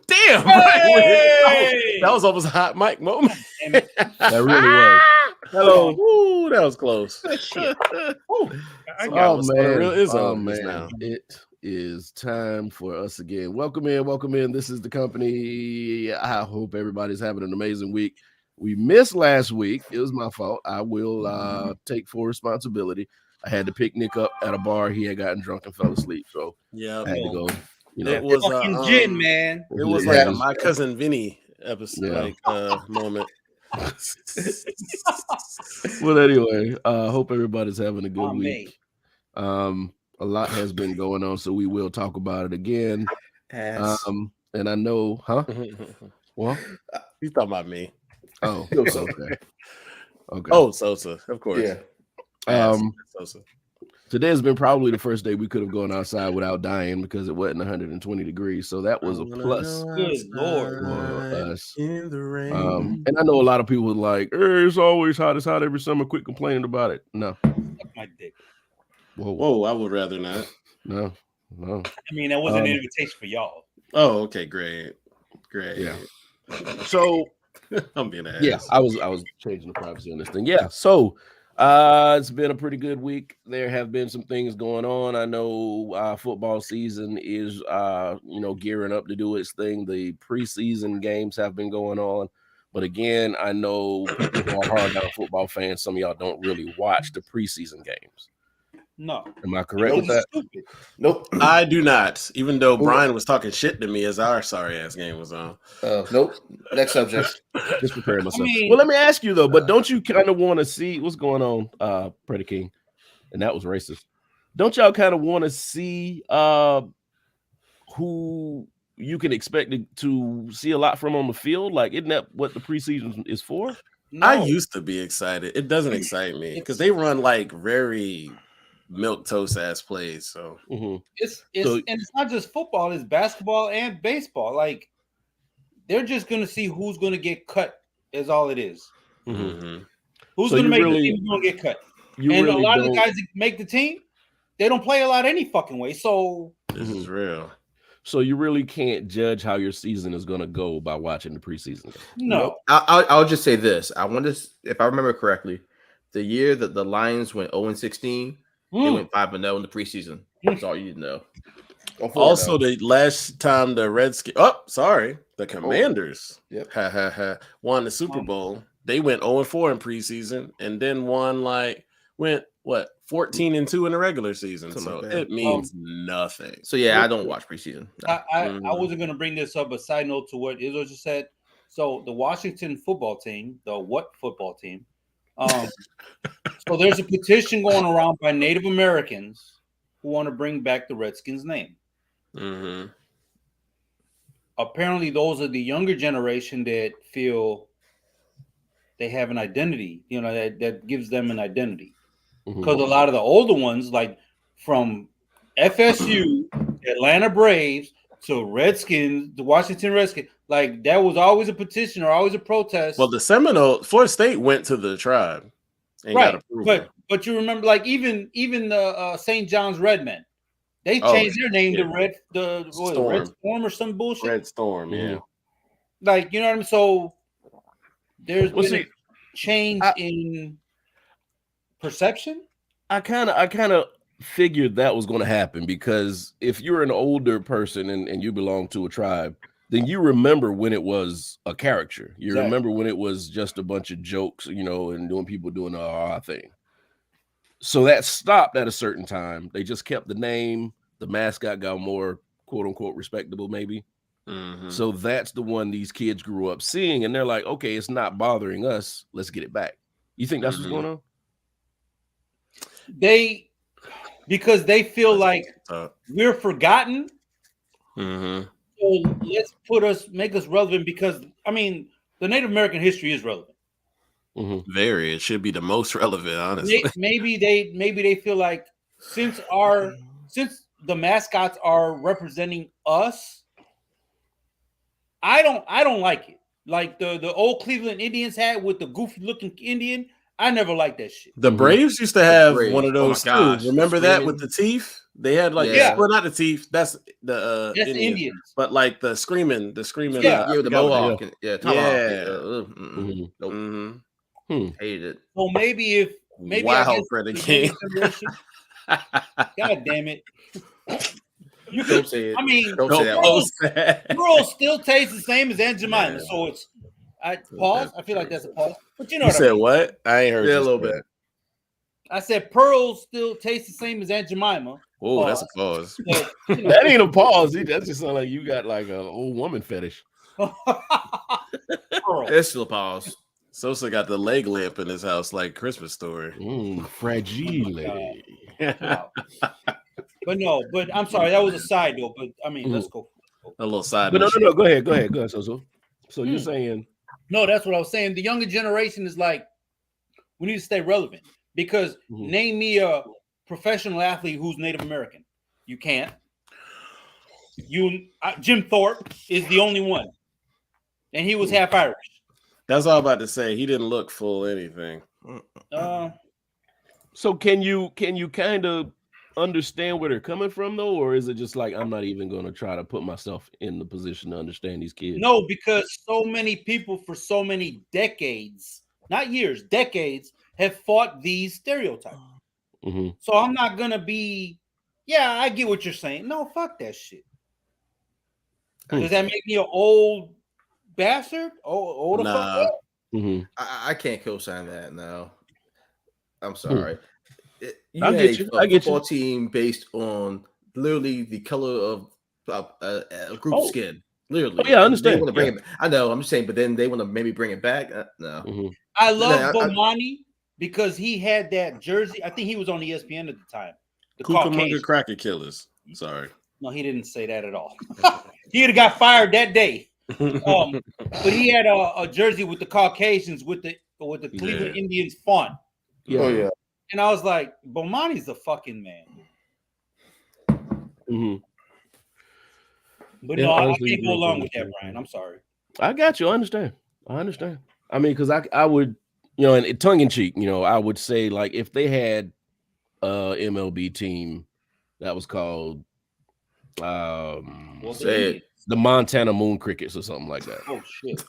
Damn, Hey! that was almost a hot mic moment. That really was. Hello. Ooh, that was close. Shit. I got what's on the real is oh on man, now. it is time for us again. Welcome in. This is the company. I hope everybody's having an amazing week. We missed last week. It was my fault. I will take full responsibility. I had to pick Nick up at a bar. He had gotten drunk and fell asleep, so Yeah, I had to go. You know, it was fucking gin, man. It was like a My Cousin Vinny episode, moment. Well, anyway, hope everybody's having a good week. Mate. A lot has been going on, so we will talk about it again. And I know, huh? Well, he's talking about me. Oh, okay. Okay. Oh, Sosa, of course. Yeah. Sosa. Today has been probably the first day we could have gone outside without dying because it wasn't 120 degrees. So that was a plus. Good Lord. For us. In the rain. And I know a lot of people are like, it's always hot. It's hot every summer. Quit complaining about it. No. My dick. Whoa, I would rather not. No. I mean, that wasn't an invitation for y'all. Oh, okay, great. Yeah. So I'm being an ass. Yeah, I was changing the privacy on this thing. Yeah. So it's been a pretty good week. There have been some things going on. I know football season is gearing up to do its thing. The preseason games have been going on. But again, I know people who are hard down football fans, some of y'all don't really watch the preseason games. No. Am I correct with that? Stupid. Nope. I do not. Even though Brian was talking shit to me as our sorry ass game was on. Nope. Next subject. Just preparing myself. Well, let me ask you though, but don't you kind of want to see what's going on, Pretty King? And that was racist. Don't y'all kind of want to see who you can expect to see a lot from on the field? Like, isn't that what the preseason is for? No. I used to be excited. It doesn't excite me because they run like very milk toast ass plays. So it's not just football, it's basketball and baseball. Like, they're just gonna see who's gonna get cut, is all it is. Mm-hmm. Who's gonna make the team, who's gonna get cut. And a lot of the guys that make the team, they don't play a lot any fucking way. So this is real. So you really can't judge how your season is gonna go by watching the preseason. No. I'll just say this. I wonder if I remember correctly, the year that the Lions went 0-16. They went 5-0 in the preseason. That's all you need to know. Also, the last time the Redskins, the Commanders, won the Super Bowl. They went 0-4 in preseason, and then went 14-2 in the regular season. So it means nothing. So yeah, I don't watch preseason. No. I wasn't going to bring this up, but side note to what Izzo just said. So the Washington football team, football team? So there's a petition going around by Native Americans who want to bring back the Redskins name. Mm-hmm. Apparently, those are the younger generation that feel they have an identity, that gives them an identity. Because a lot of the older ones, like from FSU, Atlanta Braves, to Redskins, the Washington Redskins, like that was always a petition or always a protest. Well, the Florida State went to the tribe. And got approval. But you remember, like even the St. John's Redmen, they changed their name to Red Storm or some bullshit. Red Storm, yeah. Like, you know what I mean? So there's been a change in perception. I kind of figured that was going to happen because if you're an older person and you belong to a tribe, then you remember when it was a caricature. You remember when it was just a bunch of jokes, and people doing the thing. So that stopped at a certain time. They just kept the name. The mascot got more quote unquote respectable, maybe. Mm-hmm. So that's the one these kids grew up seeing, and they're like, okay, it's not bothering us. Let's get it back. You think that's what's going on? Because they feel like we're forgotten. Mm-hmm. So let's make us relevant because the Native American history is relevant. Mm-hmm. Very. It should be the most relevant, honestly. Maybe they feel like since the mascots are representing us, I don't like it. Like the old Cleveland Indians had with the goofy looking Indian. I never liked that shit. The Braves used to have one of those too. Remember that with the teeth? They had like well, not the teeth. That's the Indians. But like the screaming. Yeah, the mohawk. Nope. Hated it. Well, maybe wow, Freddie King. God damn it. You don't say it. I mean, Pearl still tastes the same as Aunt Jemima, so it's pause. I feel like that's a pause. But you know what I mean. What? I ain't heard a little bit. I said Pearl still tastes the same as Aunt Jemima. Oh, that's a pause. But, that ain't a pause. That just sounds like you got like an old woman fetish. It's still a pause. Sosa got the leg lamp in his house like Christmas Story. Fragile. But I'm sorry, that was a side note. But I mean, let's go. A little side. But no. Go ahead. So you're saying? No, that's what I was saying. The younger generation is like, we need to stay relevant because name me a professional athlete who's Native American. You can't. Jim Thorpe is the only one, and he was half Irish. That's all I'm about to say. He didn't look full anything. So can you kind of understand where they're coming from though, or is it just like I'm not even going to try to put myself in the position to understand these kids? No, because so many people for so many decades, not years, decades, have fought these stereotypes. So I'm not gonna be. Yeah, I get what you're saying. No, fuck that shit. Does that make me an old bastard? Old nah. I can't co-sign that. No, I'm sorry. You I had get you. a football team based on literally the color of a group skin. Literally. Oh, yeah, I understand. They want to bring it back. I know. I'm just saying, but then they want to maybe bring it back. No. I love Bomani because he had that jersey. I think he was on ESPN at the time. The Cucamonga Cracker Killers. Sorry. No, he didn't say that at all. He'd have got fired that day. But he had a jersey with the Caucasians with the Cleveland Indians font. Yeah. Oh yeah. And I was like, Bomani's a fucking man. But no, I can't go along with that, Brian. I'm sorry. I got you. I understand. I mean, because I would, and tongue in cheek, I would say like if they had a MLB team that was called the Montana Moon Crickets or something like that. Oh shit.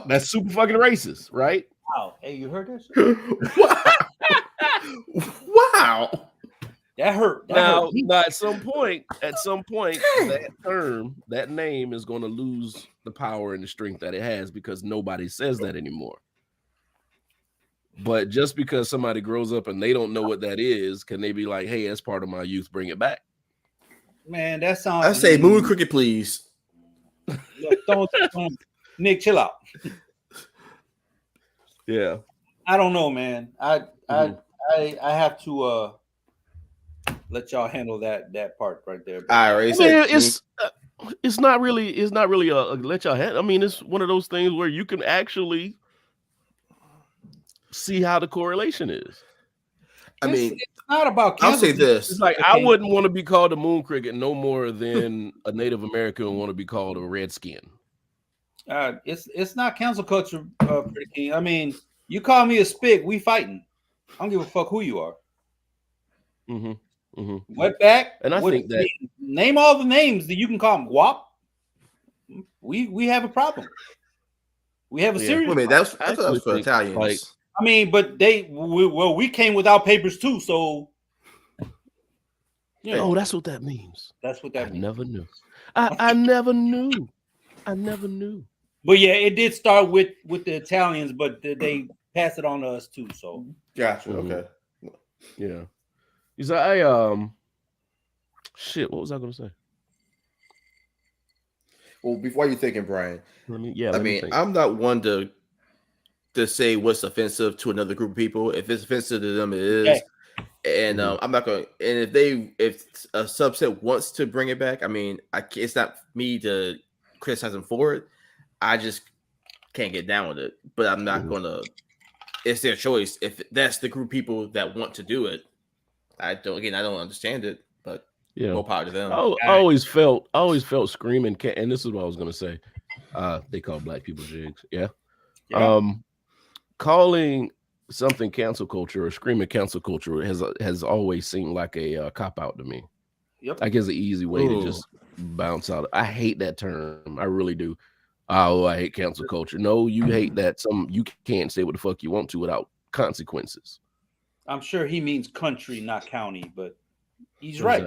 That's super fucking racist, right? Wow. Hey, you heard that shit? Wow. That hurt. Now, at some point, that name is going to lose the power and the strength that it has because nobody says that anymore. But just because somebody grows up and they don't know what that is, can they be like, hey, that's part of my youth, bring it back? Man, that sounds. I say moon cricket, please. Don't Nick, chill out. Yeah. I don't know, man. I have to let y'all handle that part right there. It's not really a let y'all handle. I mean, it's one of those things where you can actually see how the correlation is. It's not about. I'll say this: it's like I wouldn't want to be called a moon cricket no more than a Native American would want to be called a redskin. It's not cancel culture, Pretty King. I mean, you call me a spig, we fighting. I don't give a fuck who you are. Wetback, and I think that name all the names that you can call them. Guap. We have a problem. We have a serious. Wait, that's for Italians. Like, I mean, but we came without papers too, so. Oh, that's what that means. That's what that means. Never knew. I never knew. I never knew. But yeah, it did start with the Italians, but they passed it on to us too. So gotcha. Okay. Yeah. He's like, shit. What was I going to say? Well, before you're thinking, Brian. I mean, I'm not one to say what's offensive to another group of people. If it's offensive to them, it is. Okay. And I'm not going. And if a subset wants to bring it back, I mean, it's not me to criticize them for it. I just can't get down with it. But I'm not going to. It's their choice. If that's the group of people that want to do it, I don't understand it. But more power to them. I always felt screaming. And this is what I was going to say. They call black people jigs. Yeah. Calling something cancel culture or screaming cancel culture has always seemed like a cop out to me. Yep. Like it's an easy way to just bounce out. I hate that term. I really do. Oh, I hate cancel culture. No, you hate that you can't say what the fuck you want to without consequences. I'm sure he means country, not county, but he's What's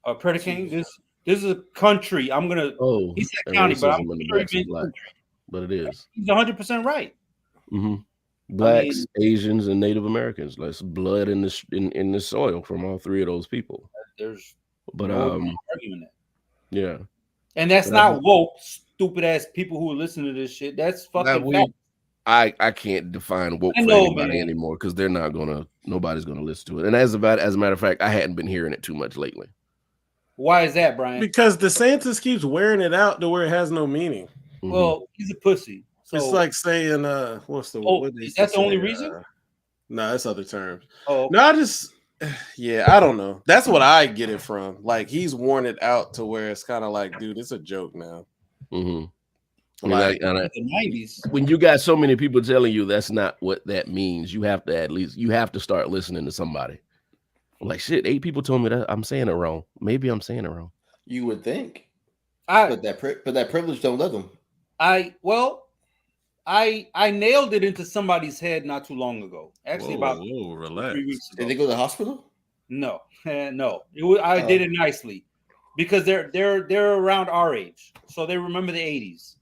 right. Predator King, this is a country. I'm gonna. Oh, he said county, but I'm sure he means black, country. But it is. He's 100% right. Mm-hmm. Blacks, Asians, and Native Americans. There's blood in this in the soil from all three of those people. There's no argument that. Yeah. And that's not woke, stupid ass people who listen to this shit. That's fucking fact. I can't define woke for anybody anymore because nobody's gonna listen to it. And as a matter of fact, I hadn't been hearing it too much lately. Why is that, Brian? Because DeSantis keeps wearing it out to where it has no meaning. Well, he's a pussy. So, it's like saying, what's the? Is that the only reason? No, that's other terms. Oh, no, I don't know. That's what I get it from. Like he's worn it out to where it's kind of like, dude, it's a joke now. Mm-hmm. Like the 90s. When you got so many people telling you that's not what that means, you have to start listening to somebody. Like shit, 8 people told me that I'm saying it wrong. Maybe I'm saying it wrong. You would think, but that privilege don't let them. I nailed it into somebody's head not too long ago. Actually, relax. 3 weeks ago. Did they go to the hospital? No, no. I did it nicely because they're around our age, so they remember the 80s.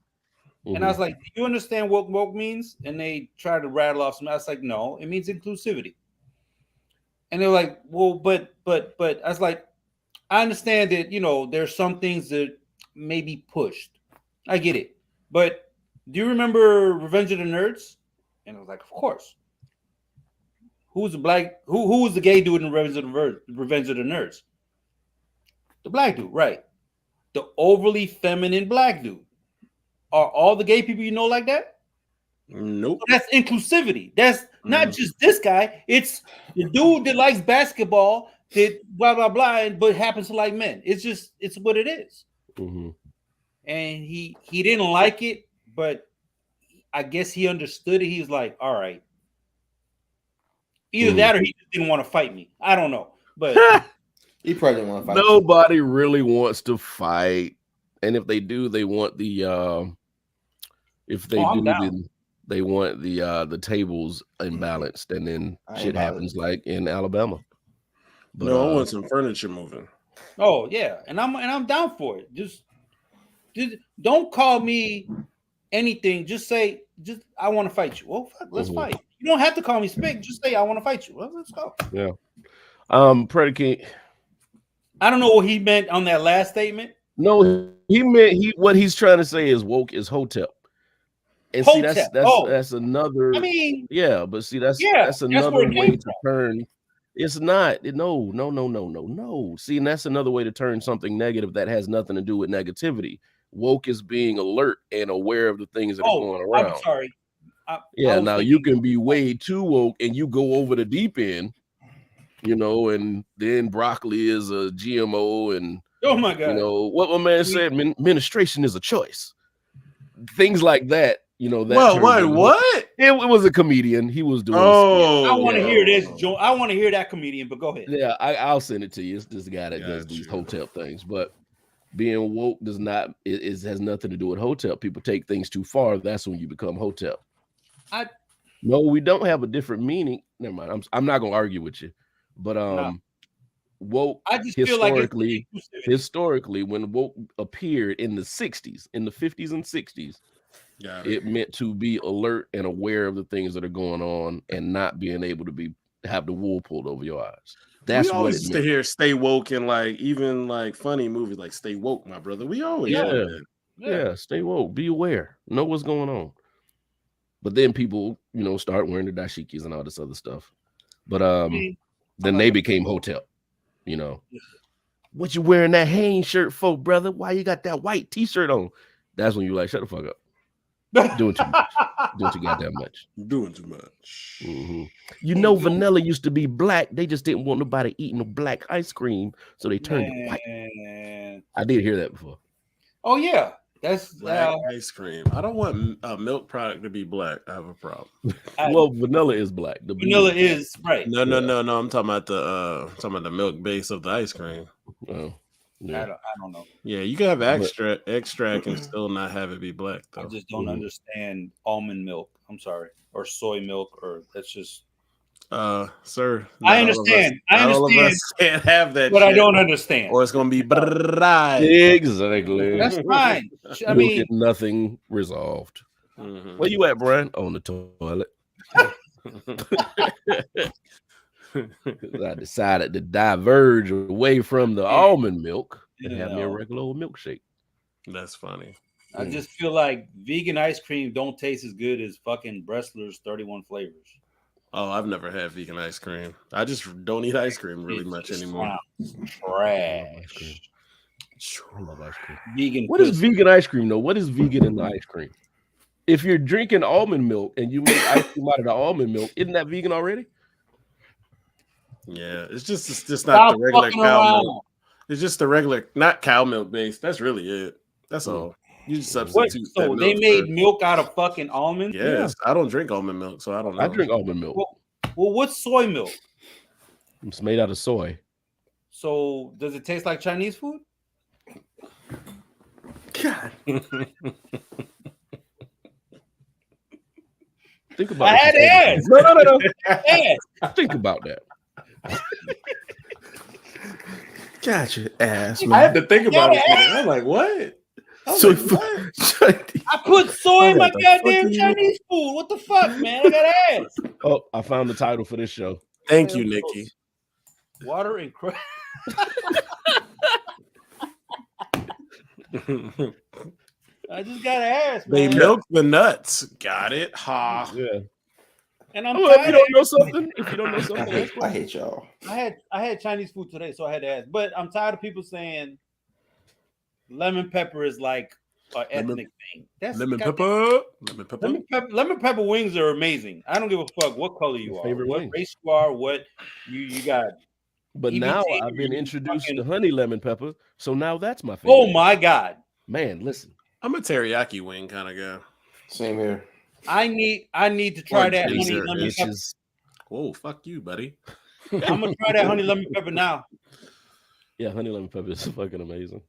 Mm-hmm. And I was like, "Do you understand what woke means?" And they tried to rattle off some. I was like, "No, it means inclusivity." And they're like, "Well, but." I was like, "I understand that there's some things that may be pushed. I get it, but do you remember Revenge of the Nerds?" And I was like, "Of course." Who's the black? Who was the gay dude in Revenge of the Nerds? The black dude, right? The overly feminine black dude. Are all the gay people you know like that? Nope. So that's inclusivity. That's not just this guy. It's the dude that likes basketball that blah blah blah, but happens to like men. It's what it is. Mm-hmm. And he didn't like it, but I guess he understood it. He was like, all right. Either that or he just didn't want to fight me. I don't know. But he probably didn't want to fight. Nobody really wants to fight. And if they do, they want the they want the tables imbalanced, and then shit happens like in Alabama. But I want some furniture moving. Oh yeah, and I'm down for it. Just don't call me anything. Just say I want to fight you. Well, fuck, let's fight. You don't have to call me Spick. Just say I want to fight you. Well, let's go. Yeah. Predicate. I don't know what he meant on that last statement. No, he meant what he's trying to say is woke is hotep. And see, that's another. I mean, yeah, but see, that's another way to turn. It's not. No. See, and that's another way to turn something negative that has nothing to do with negativity. Woke is being alert and aware of the things that are going around. I'm sorry. Now you can be way too woke and you go over the deep end, and then broccoli is a GMO and oh my god, what my man said, menstruation is a choice. Things like that. What? It was a comedian. He was doing. I want to hear this, Joe. I want to hear that comedian. But go ahead. Yeah, I'll send it to you. It's this guy that does these hotel things. But being woke has nothing to do with hotel. People take things too far. That's when you become hotel. No, we don't have a different meaning. Never mind. I'm not gonna argue with you. But woke. I just historically, when woke appeared in the 60s, in the 50s and 60s. It meant to be alert and aware of the things that are going on and not being able to have the wool pulled over your eyes. That's what it meant. To hear "stay woke" and even funny movies like "Stay Woke," my brother. We always stay woke, be aware, know what's going on. But then people, start wearing the dashikis and all this other stuff. But then they became hotel. What you wearing that Hanes shirt for, brother? Why you got that white T-shirt on? That's when you like, shut the fuck up. Doing too much. Doing too goddamn much. Doing too much. Mm-hmm. Vanilla used to be black. They just didn't want nobody eating no black ice cream, so they turned it white. I did hear that before. Oh yeah, That's black ice cream. I don't want a milk product to be black. I have a problem. Well, vanilla is black. The vanilla is right. No. I'm talking about the milk base of the ice cream. Oh, yeah. I don't know. Yeah, you can have extract and still not have it be black though. I just don't understand almond milk. I'm sorry, or soy milk, or that's just. Sir, I understand. All of us can't have that, but I don't understand. Or it's gonna be dry. Exactly. That's fine. I mean, nothing resolved. Mm-hmm. Where you at, Brian? On the toilet. I decided to diverge away from the almond milk and have me a regular old milkshake. That's funny. I just feel like vegan ice cream don't taste as good as fucking Bressler's 31 flavors. Oh, I've never had vegan ice cream. I just don't eat ice cream really much anymore. Trash. I love ice cream. Vegan. What is vegan ice cream though? What is vegan in the ice cream? If you're drinking almond milk and you make ice cream out of the almond milk, isn't that vegan already? Yeah, it's just not the regular cow milk. It's just the regular, not cow milk based. That's really it. That's all. You just substitute. So they made milk out of fucking almonds? Yes, yeah. I don't drink almond milk, so I don't know. I drink almond milk. Well, what's soy milk? It's made out of soy. So does it taste like Chinese food? God. Think about it. I had to ask. No. Think about that. Gotcha, ass. Man. I had to think about it. I'm like, what? I put soy in my goddamn Chinese food. What the fuck, man? I gotta ask. Oh, I found the title for this show. Thank you, Nikki. Water and crap. I just gotta ask, man. They milk the nuts. Got it. Ha. Yeah. And I'm if you don't know something, I hate y'all. I had Chinese food today, so I had to ask. But I'm tired of people saying lemon pepper is like an ethnic thing. That's lemon pepper. Lemon pepper wings are amazing. I don't give a fuck what color you are, what race you are, what you got. But now I've been introduced to honey lemon pepper, so now that's my favorite. Oh my god, man! Listen, I'm a teriyaki wing kind of guy. Same here. I need to try that honey lemon pepper. Whoa, fuck you, buddy. I'm gonna try that honey lemon pepper now. Yeah, honey lemon pepper is fucking amazing.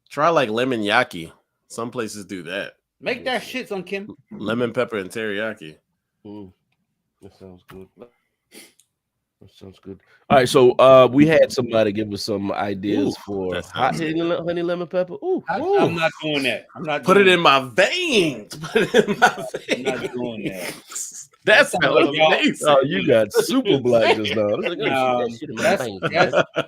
Try like lemon yaki. Some places do that. Make that shit, son Kim. Lemon pepper and teriyaki. That sounds good. That sounds good. All right, so we had somebody give us some ideas for hot honey lemon pepper. I'm not doing that. I'm not. Put it in my veins. Put it in my veins. I'm not doing that. That sounds amazing. Oh, you got super black just now.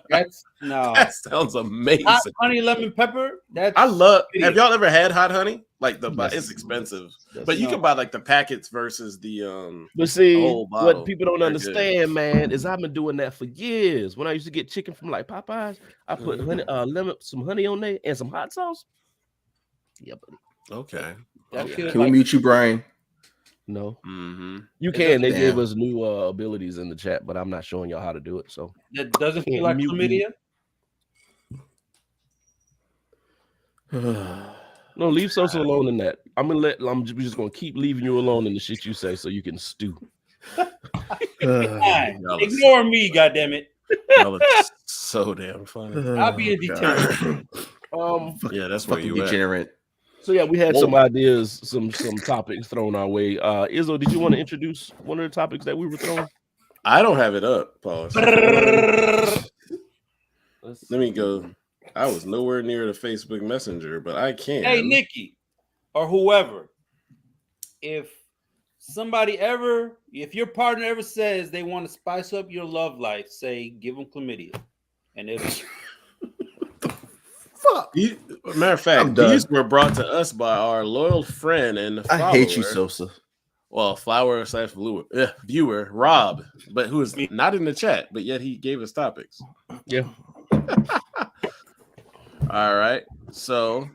That's no. That sounds amazing. Hot honey lemon pepper. I love. Have y'all ever had hot honey? Like it's expensive, but you can buy like the packets versus the But see, whole bottle. What people don't understand, man, is I've been doing that for years. When I used to get chicken from like Popeyes, I put honey, some honey on there and some hot sauce. Yeah, buddy. Okay. Can we mute you, Brian? No, mm-hmm. You can. They gave us new abilities in the chat, but I'm not showing y'all how to do it. So that doesn't feel like chlamydia. No, leave Sosa alone in that. I'm just gonna keep leaving you alone in the shit you say, so you can stew. Ignore me, goddammit. Y'all are so damn funny. I'll be a deterrent. Yeah, that's where you degenerate. So yeah, we had some ideas, some topics thrown our way. Izzo, did you want to introduce one of the topics that we were throwing? I don't have it up. Pause. Let me go. I was nowhere near the Facebook Messenger, but I can. Hey, Nikki, or whoever, if your partner ever says they want to spice up your love life, say give them chlamydia, and if fuck. Matter of fact, these were brought to us by our loyal friend and follower. I hate you, Sosa. Well, viewer, Rob, but who is not in the chat, but yet he gave us topics. Yeah. All right. So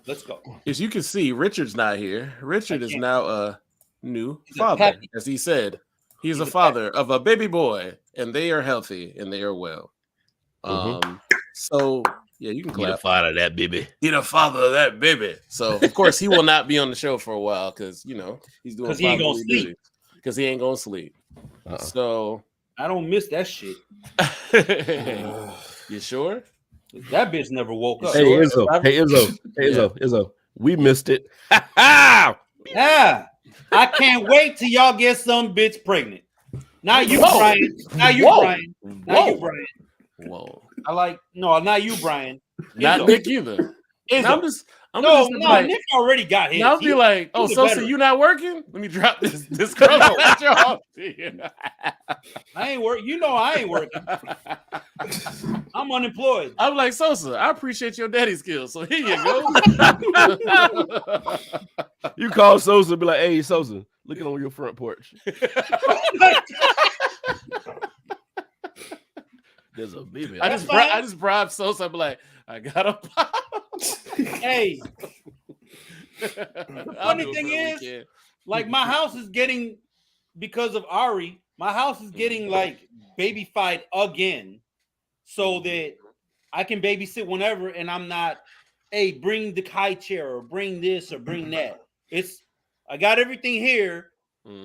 let's go. As you can see, Richard's not here. Richard is now a new father, as he said. He's a father of a baby boy, and they are healthy and they are well. So Yeah, you can He the clap. father of that baby. He the father of that baby. So of course he will not be on the show for a while because he's doing he ain't gonna sleep. Because he ain't gonna sleep. So I don't miss that shit. You sure? That bitch never woke up. Hey, Izzo. We missed it. Yeah. I can't wait till y'all get some bitch pregnant. Now you, Brian. Now you, Brian. Now you, Brian. Whoa. Not you, Brian. Not Nick either. No, Nick already got his. I'll be like, oh, Sosa, you not working? Let me drop this girl. I ain't working. You know I ain't working. I'm unemployed. I'm like, Sosa, I appreciate your daddy skills. So here you go. You call Sosa and be like, hey, Sosa, looking on your front porch. There's a baby. I just bribed Sosa. I'm like, I got a pop. Hey. The funny thing is, like my house is getting, because of Ari, my house is getting like babyfied again, so that I can babysit whenever, and I'm not, hey, bring the high chair or bring this or bring that. I got everything here.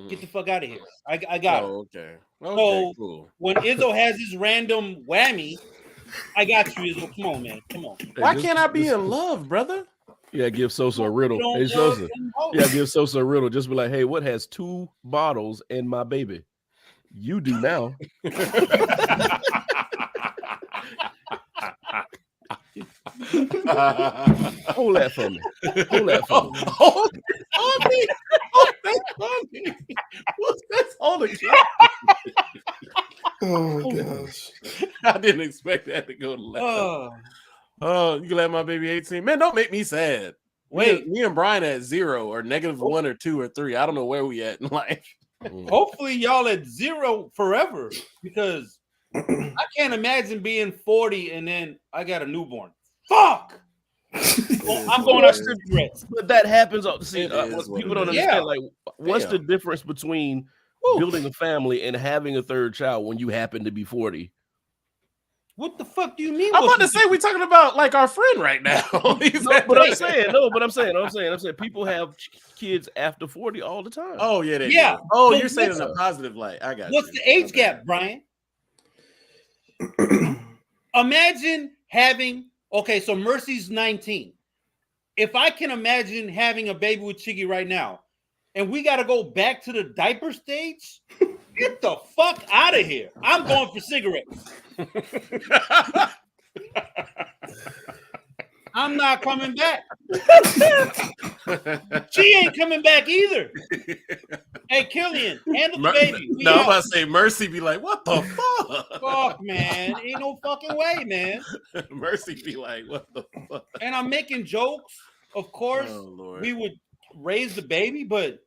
Get the fuck out of here. I got it. Okay. So cool. When Izzo has his random whammy, I got you, Izzo. Come on, man. Come on. Why can't I be in love, brother? Yeah, give Sosa a riddle. Hey, Sosa. Yeah, give Sosa a riddle. Just be like, hey, what has 2 bottles in my baby? You do now. Hold that for me. Hold that for me. Hold me. What's this? Hold it. Oh gosh. I didn't expect that to go to left. Oh, you can let my baby 18. Man, don't make me sad. Wait, me and Brian at 0 or -1 or 2 or 3. I don't know where we at in life. Hopefully y'all at 0 forever, because I can't imagine being 40 and then I got a newborn. Fuck. I'm going on cigarettes. But that happens. See, people don't understand. Like, what's the difference between building a family and having a 3rd child when you happen to be 40? What the fuck do you mean? I'm about to say we're talking about like our friend right now. I'm saying people have kids after 40 all the time. Oh yeah, yeah. Do. Oh, you're saying in a positive light. I got. What's the age gap, Brian? Imagine having. Okay, so Mercy's 19. If I can imagine having a baby with Chiggy right now, and we got to go back to the diaper stage, get the fuck out of here. I'm going for cigarettes. I'm not coming back. She ain't coming back either. Hey, Killian, handle the baby. I'm about to say Mercy be like, what the fuck? Fuck, man. Ain't no fucking way, man. Mercy be like, what the fuck? And I'm making jokes. Of course, we would raise the baby, but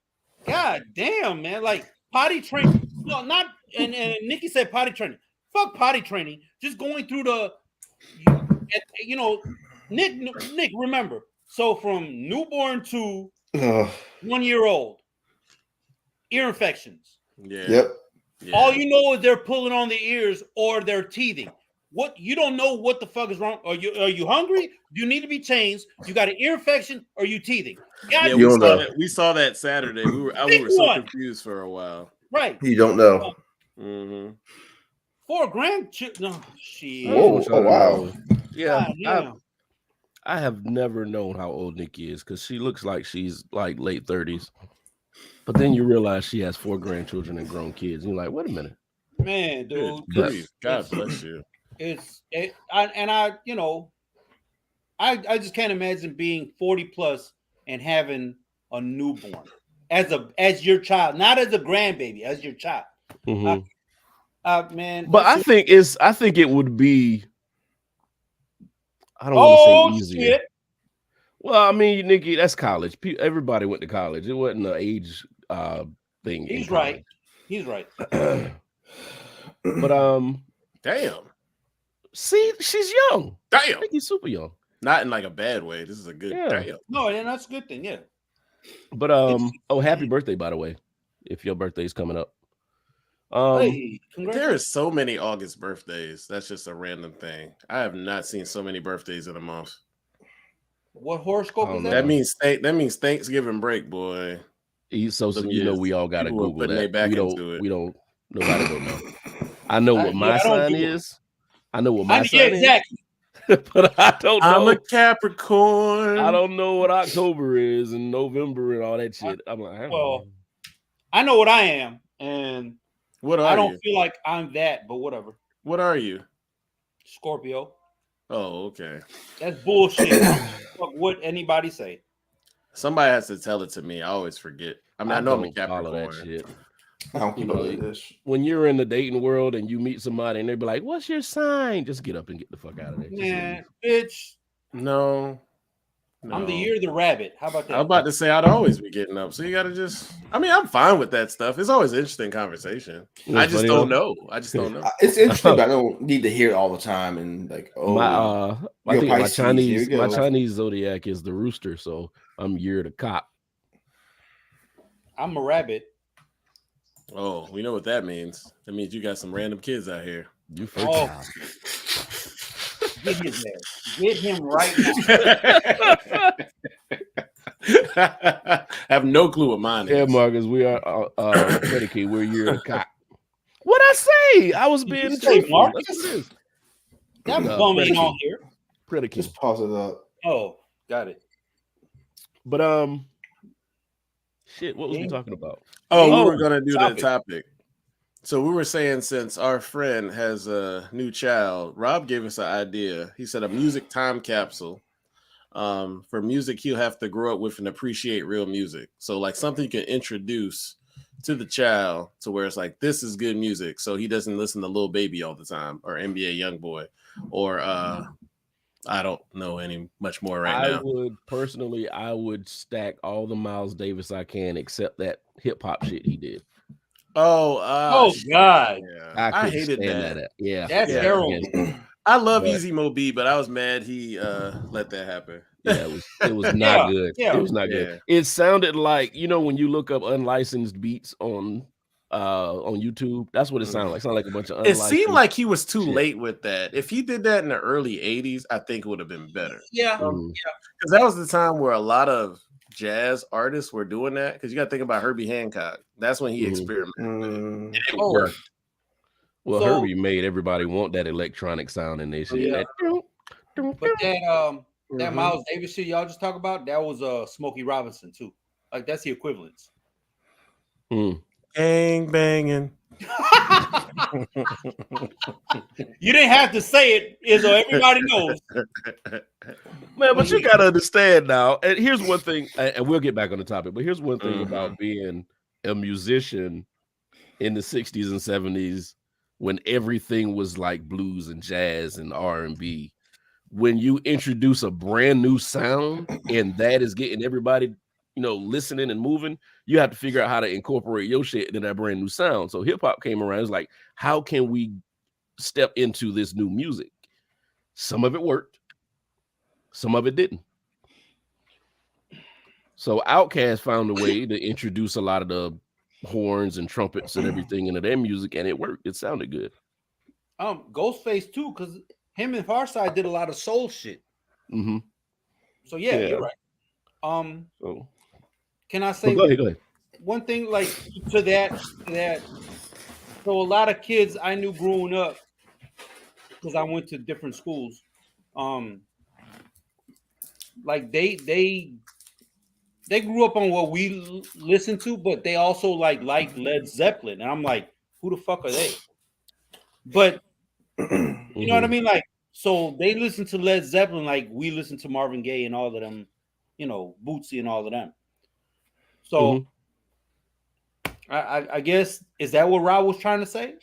god damn, man. Like potty training. No, not and Nikki said potty training. Fuck potty training. Just going through Nick, remember. So from newborn to 1 year old, ear infections. Yeah. Yep. Yeah. All you know is they're pulling on the ears or they're teething. What you don't know what the fuck is wrong. Are you hungry? Do you need to be changed? You got an ear infection or you teething? Yeah, we saw that Saturday. We were so confused for a while. Right. You don't know. Mm-hmm. $4,000. No, shit. Whoa, oh wow. Yeah. I have never known how old Nikki is because she looks like she's like late 30s. But then you realize she has 4 grandchildren and grown kids. And you're like, wait a minute. Man, dude. God bless you. I just can't imagine being 40 plus and having a newborn as your child, not as a grandbaby, as your child. Mm-hmm. Man, but I think it would be. I don't want to say easier. Shit. Well, I mean, Nikki, that's college. Everybody went to college. It wasn't an age thing. He's right. But damn. See, she's young. Damn. Nikki's super young. Not in like a bad way. This is a good damn. No, and that's a good thing, yeah. But happy birthday, by the way, if your birthday is coming up. Hey, there is so many August birthdays. That's just a random thing. I have not seen so many birthdays in a month. What horoscope is that? That means Thanksgiving break, boy. So you know, we all got to Google that. We don't. Nobody don't know. I know what my sign is. I know what my sign exactly. is. But I don't know. I'm a Capricorn. I don't know what October is and November and all that shit. I'm like, I know what I am, and what are I don't feel like I'm that, but whatever. What are you? Scorpio. Oh, okay. That's bullshit. What anybody say? Somebody has to tell it to me. I always forget. I mean, I know I'm a Capricorn. That shit. I don't know this. When you're in the dating world and you meet somebody and they be like, "What's your sign?" Just get up and get the fuck out of there. Man, bitch. No. I'm the year of the rabbit. How about that? I was about to say I'd always be getting up. So you got to just. I mean, I'm fine with that stuff. It's always interesting conversation. I just don't know. It's interesting, but I don't need to hear it all the time. And like, I think my Chinese zodiac is the rooster, so I'm year of the cock. I'm a rabbit. Oh, we know what that means. That means you got some random kids out here. You first. Get his ass. Get him right now. I have no clue what mine is. Yeah, Marcus, we are predicate. We're year of the cock. What'd I say? I was being truthful. Marcus? That bum ain't on here. Predicate. Just pause it up. Oh, got it. But shit, what was we talking about? We were gonna do that topic. So we were saying, since our friend has a new child, Rob gave us an idea. He said a music time capsule. For music, he'll have to grow up with and appreciate real music. So like something you can introduce to the child to where it's like, this is good music. So he doesn't listen to Lil Baby all the time or NBA Youngboy or I don't know any much more now. I would stack all the Miles Davis I can except that hip hop shit he did. Oh God! Yeah. I hated that. Yeah, that's terrible. I love Easy Mo B, but I was mad he let that happen. Yeah, it was not good. Yeah. It was not good. It sounded like, you know, when you look up unlicensed beats on YouTube, that's what it sounded like. It sounded like a bunch of unlicensed. It seemed like he was too late with that. If he did that in the early 80s, I think it would have been better. Yeah. Because that was the time where a lot of jazz artists were doing that. Because you got to think about Herbie Hancock. That's when he experimented. And it worked. Well, Herbie made everybody want that electronic sound in their shit. Yeah. But that Miles Davis shit y'all just talk about, that was Smokey Robinson too. Like that's the equivalence. Gang banging. You didn't have to say it, Izzo. Everybody knows. Man, but you gotta understand now. And here's one thing, and we'll get back on the topic. But here's one thing about being a musician in the 60s and 70s when everything was like blues and jazz and R&B. When you introduce a brand new sound and that is getting everybody, you know, listening and moving, you have to figure out how to incorporate your shit into that brand new sound. So hip hop came around. It's like, how can we step into this new music? Some of it worked. Some of it didn't. So Outkast found a way to introduce a lot of the horns and trumpets and everything into their music, and it worked. It sounded good. Ghostface too, because him and Farside did a lot of soul shit. So yeah, you're right. So can I say go ahead. One thing like to that so a lot of kids I knew growing up, because I went to different schools, like they grew up on what we listened to, but they also like Led Zeppelin, and I'm like, who the fuck are they? But you know what I mean? Like, so they listen to Led Zeppelin like we listen to Marvin Gaye and all of them, you know, Bootsy and all of them. So I guess, is that what Rob was trying to say?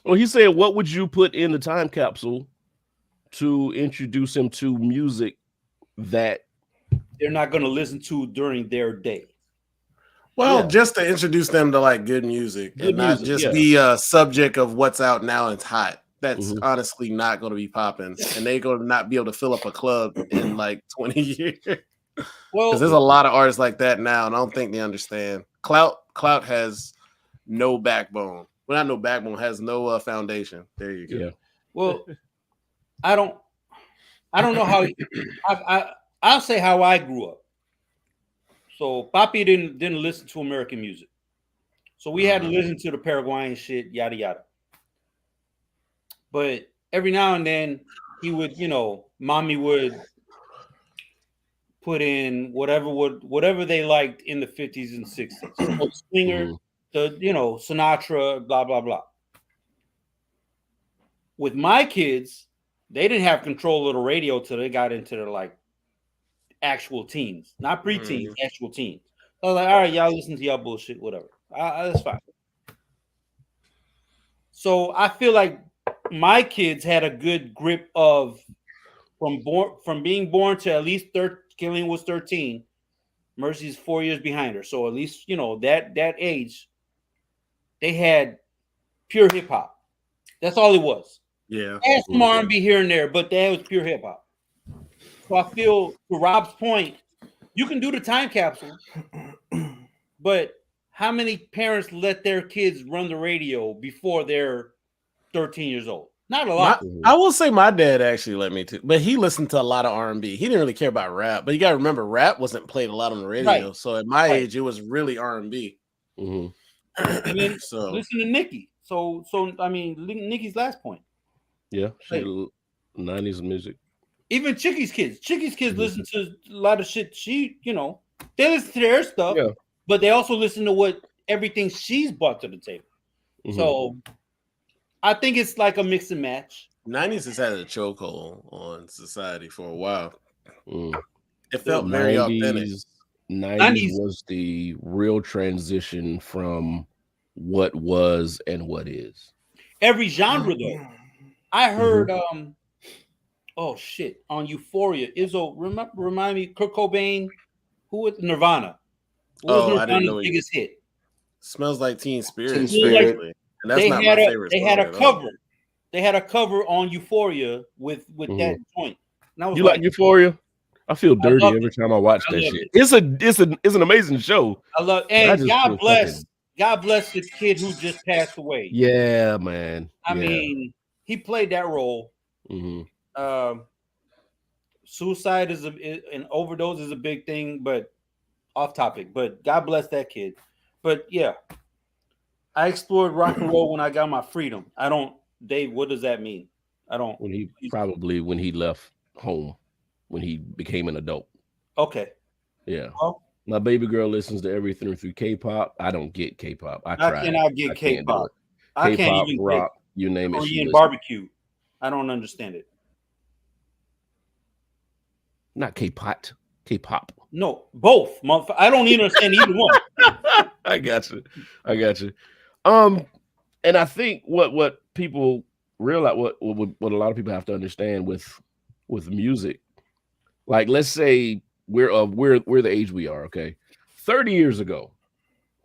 Well, he said, what would you put in the time capsule to introduce him to music that they're not going to listen to during their day? Well, just to introduce them to like good music and not just be a subject of what's out now and it's hot. That's honestly not going to be popping, and they're going to not be able to fill up a club in like 20 years. Well, because there's a lot of artists like that now, and I don't think they understand. Clout has no backbone. Well, not no backbone, has no foundation. There you go. Yeah. Well, I don't know how. I'll say how I grew up. So Papi didn't listen to American music, so we had to listen to the Paraguayan shit, yada yada. But every now and then he would, mommy would put in whatever they liked in the 50s and 60s. So Swinger, Sinatra, blah blah blah. With my kids, they didn't have control of the radio till they got into their like actual teens, not preteens, actual teens. So I was like, all right, y'all listen to y'all bullshit, whatever. That's fine. So I feel like my kids had a good grip of from being born to at least Killian was 13. Mercy's 4 years behind her. So at least, that age, they had pure hip hop. That's all it was. Yeah. They had some R&B here and there, but that was pure hip hop. So I feel, to Rob's point, you can do the time capsule, but how many parents let their kids run the radio before they're 13 years old? Not a lot. I will say my dad actually let me too, but he listened to a lot of R&B. He didn't really care about rap, but you got to remember, rap wasn't played a lot on the radio. Right. So at my age, it was really R&B. And then listen to Nicki. So I mean, Nicki's last point. Yeah, she 90s music. Even Chicky's kids. Listen to a lot of shit. She, they listen to their stuff, but they also listen to everything she's brought to the table. So I think it's like a mix and match. 90s has had a chokehold on society for a while. It felt very authentic. 90s was the real transition from what was and what is. Every genre, though. I heard, oh shit, on Euphoria, Izzo, remind me, Kurt Cobain, who was Nirvana? What was Nirvana's biggest hit? Smells Like Teen Spirit. And that's not my favorite. They had a cover. They had a cover on Euphoria with that joint. And I was like Euphoria? I feel dirty every time I watch that shit. It's an amazing show. I love and God bless the kid who just passed away. Yeah, man. I mean, he played that role. Suicide and overdose is a big thing, but off topic. But God bless that kid. But yeah, I explored rock and roll when I got my freedom. Dave, what does that mean? When he left home, when he became an adult. Okay. Yeah. Well, my baby girl listens to everything through K-pop. I don't get K-pop. I cannot get K-pop. I can't even rock, you name it. Korean barbecue. I don't understand it. Not K-pop. K-pop. No, both. I don't even understand either one. I got you. And I think what people realize, what a lot of people have to understand with music, like let's say we're the age we are, okay? 30 years ago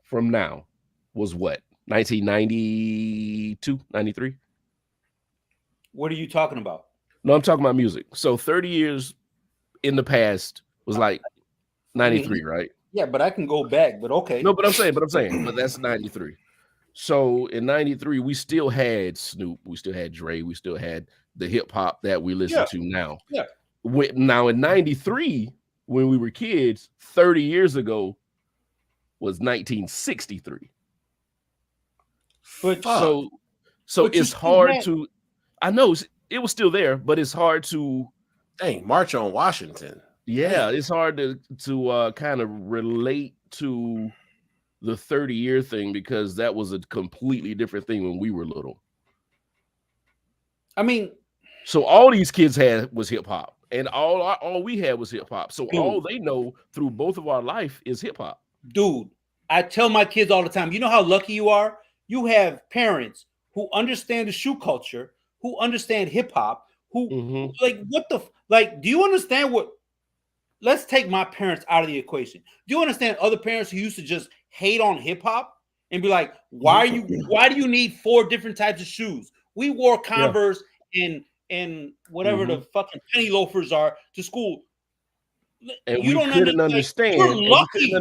from now was what? 1992, 93? What are you talking about? No, I'm talking about music. So 30 years in the past was like 93, right? Yeah, but I can go back, but okay. No, but I'm saying, but that's 93. So in 93, we still had Snoop, we still had Dre, we still had the hip hop that we listen to now. Yeah. Now in 93, when we were kids, 30 years ago was 1963. But so it's hard to, I know it was still there, but it's hard to March on Washington. Yeah, it's hard to kind of relate to the 30-year thing because that was a completely different thing when we were little. I mean, so all these kids had was hip hop, and all we had was hip hop. So all they know through both of our life is hip hop. Dude, I tell my kids all the time, you know how lucky you are? You have parents who understand the shoe culture, who understand hip hop, who do you understand what? Let's take my parents out of the equation. Do you understand other parents who used to just hate on hip hop and be like, why do you need 4 different types of shoes? We wore Converse and whatever the fucking penny loafers are to school. And you don't couldn't understand. You're lucky.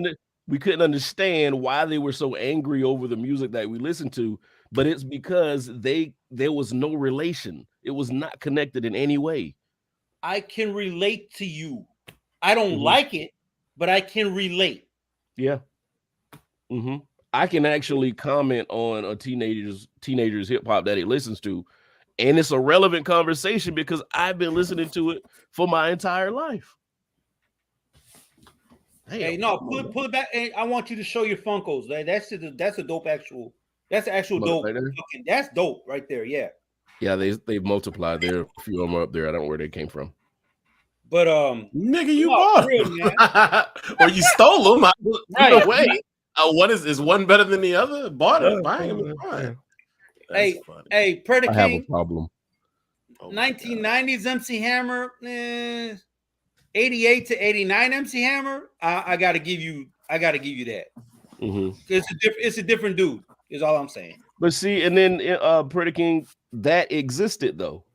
We couldn't understand why they were so angry over the music that we listened to, but it's because there was no relation. It was not connected in any way. I can relate to you. I don't like it, but I can relate. Yeah. I can actually comment on a teenager's hip hop that he listens to, and it's a relevant conversation because I've been listening to it for my entire life. Hey, no, pull it back. Hey, I want you to show your Funkos. That's a dope actual. That's actual dope. Right, that's dope right there. Yeah. Yeah, they've multiplied. There are a few of them up there. I don't know where they came from. But nigga, you bought them. Or you stole them. Right. Way. One is one better than the other? Bought it. Buying them is fine. Hey, Predator I have a problem. 1990s MC Hammer, 88 to 89 MC Hammer. I gotta give you that. It's a different dude. Is all I'm saying. But see, and then Predator King, that existed though.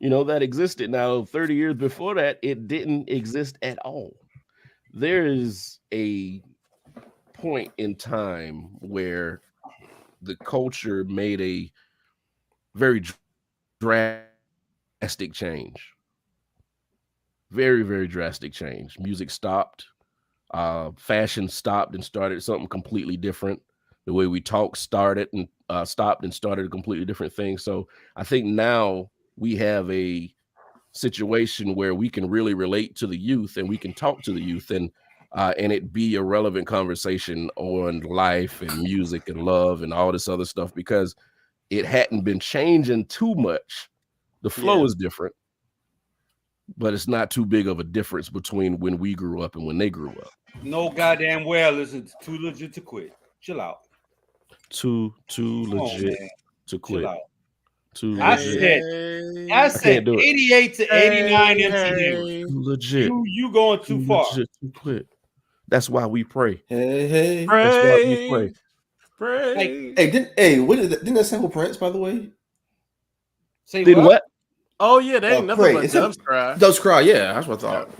That existed. Now, 30 years before that, it didn't exist at all. There is a point in time where the culture made a very drastic change. Very, very drastic change. Music stopped. Fashion stopped and started something completely different. The way we talk started and stopped and started a completely different thing. So I think now we have a situation where we can really relate to the youth and we can talk to the youth and it be a relevant conversation on life and music and love and all this other stuff because it hadn't been changing too much. The flow is different, but it's not too big of a difference between when we grew up and when they grew up. No goddamn well, it's too legit to quit. Chill out. Too legit to quit. I said 88 to 89 MC. Legit. You going too far. Legit to quit. That's why we pray. Hey. Pray. That's why we pray. Pray. Didn't that sample Prince, by the way? Say Did what? Oh yeah, they ain't nothing but Doves Cry. Doves Cry, yeah, that's what I thought.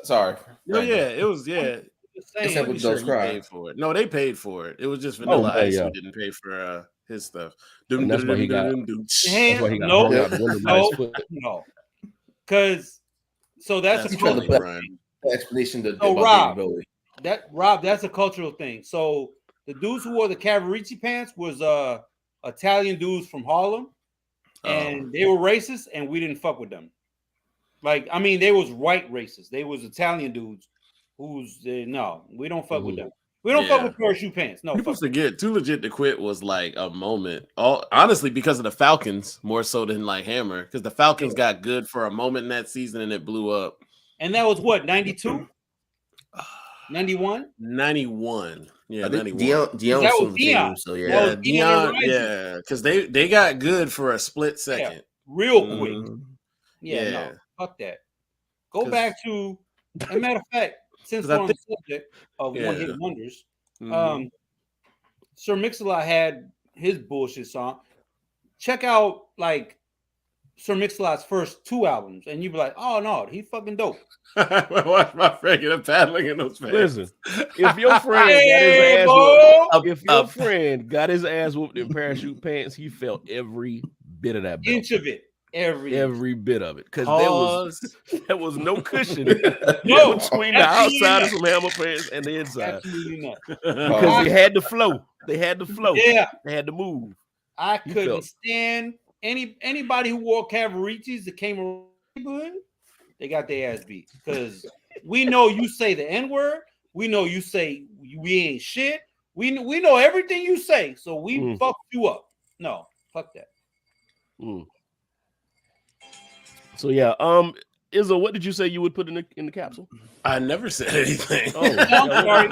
Sorry. Oh yeah, it was Doves Cry. Paid for it. No, they paid for it. It was just Vanilla Ice who didn't pay for his stuff. That's why he got. No. Because that's a cultural thing. Explanation to Rob, that's a cultural thing. So the dudes who wore the Cavaricci pants was Italian dudes from Harlem, and they were racist, and we didn't fuck with them. They was white racists. They was Italian dudes no, we don't fuck with them. We don't fuck with parachute pants. No, people forget Too Legit to Quit was like a moment. Honestly, because of the Falcons more so than like Hammer, because the Falcons got good for a moment in that season and it blew up. And that was what, 92? 91? 91. Yeah, 91. Dion that was Dion. So yeah. Dion, because they got good for a split second. Real quick. No, fuck that. Go back to, as a matter of fact, since we're on the subject of one-hit wonders, Sir Mix-a-Lot had his bullshit song. Check out Sir Mix-a-Lot's first 2 albums, and you'd be like, "Oh no, he fucking dope." Watch my friend get paddling in those pants. Listen, if your friend got his ass whooped in parachute pants, he felt every bit of that belt. Inch of it. Every bit of it, because there was no cushion between the outside of some Hammer pants and the inside. Absolutely not. Because they had to flow. Yeah, they had to move. I couldn't stand anybody who wore Cavariccis that came around the neighborhood. They got their ass beat because we know you say the N-word. We know you say we ain't shit. We know everything you say, so we fuck you up. No, fuck that. So yeah, Izzo, what did you say you would put in the capsule? I never said anything. Oh, I'm sorry.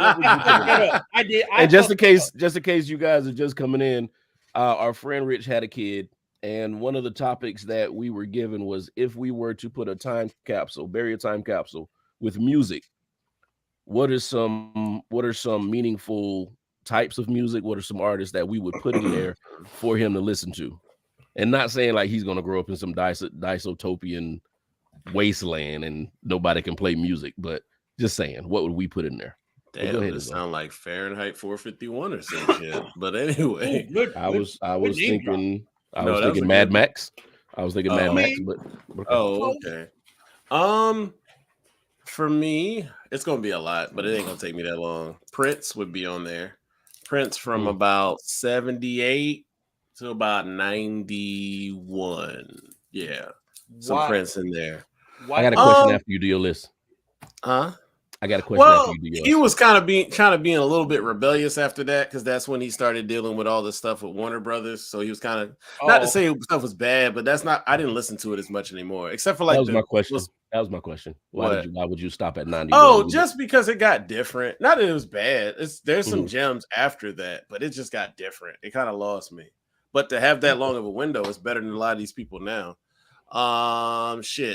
I did. And just in case you guys are just coming in, our friend Rich had a kid, and one of the topics that we were given was if we were to put bury a time capsule with music, what are some meaningful types of music? What are some artists that we would put in there for him to listen to? And not saying like he's gonna grow up in some dystopian wasteland and nobody can play music, but just saying, what would we put in there? Damn, this sound like Fahrenheit 451 or some shit. But anyway, I was thinking Mad Max. I was thinking Mad Max, but okay. For me, it's gonna be a lot, but it ain't gonna take me that long. Prince would be on there. Prince from about 78 to about 91. Yeah, some Prince in there. I got a question after you do your list. Huh? I got a question after you do your list. He was kind of being a little bit rebellious after that, because that's when he started dealing with all the stuff with Warner Brothers. So he was kind of not to say stuff was bad, but that's not. I didn't listen to it as much anymore, except for like that was my question. That was my question. Why would you stop at 90? Oh, just because it got different. Not that it was bad. There's some gems after that, but it just got different. It kind of lost me. But to have that long of a window is better than a lot of these people now.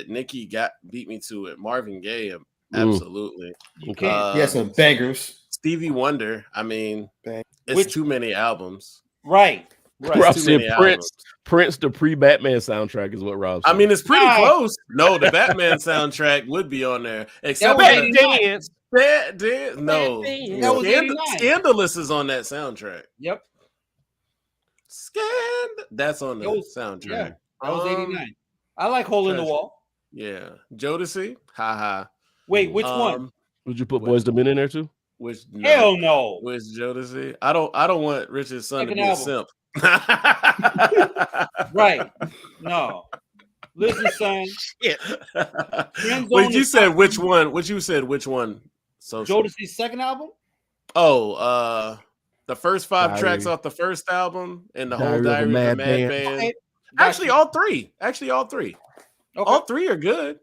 Nicki beat me to it. Marvin Gaye, absolutely. Okay. He has some bangers. Stevie Wonder. I mean, it's too many albums. Right. Rob said Prince, the pre-Batman soundtrack is what Rob said. I mean, it's pretty close. No, the Batman soundtrack would be on there. Except Dance. No. Scandalous is on that soundtrack. Yep. That's on the soundtrack. Yeah, that was 89. I like Hole in the Wall. Yeah. Jodeci. Ha. Wait, which one? Would you put Boyz II Men in there too? Hell no. Which Jodeci? I don't want Richard's son to be a simp. Right. No. Listen, son. Shit. Wait, you said which one? You said which one? Jodeci's second album? Oh, the first 5 tracks off the first album and the whole Diary of a Mad Band. Okay. Actually, all three. Okay. All three are good.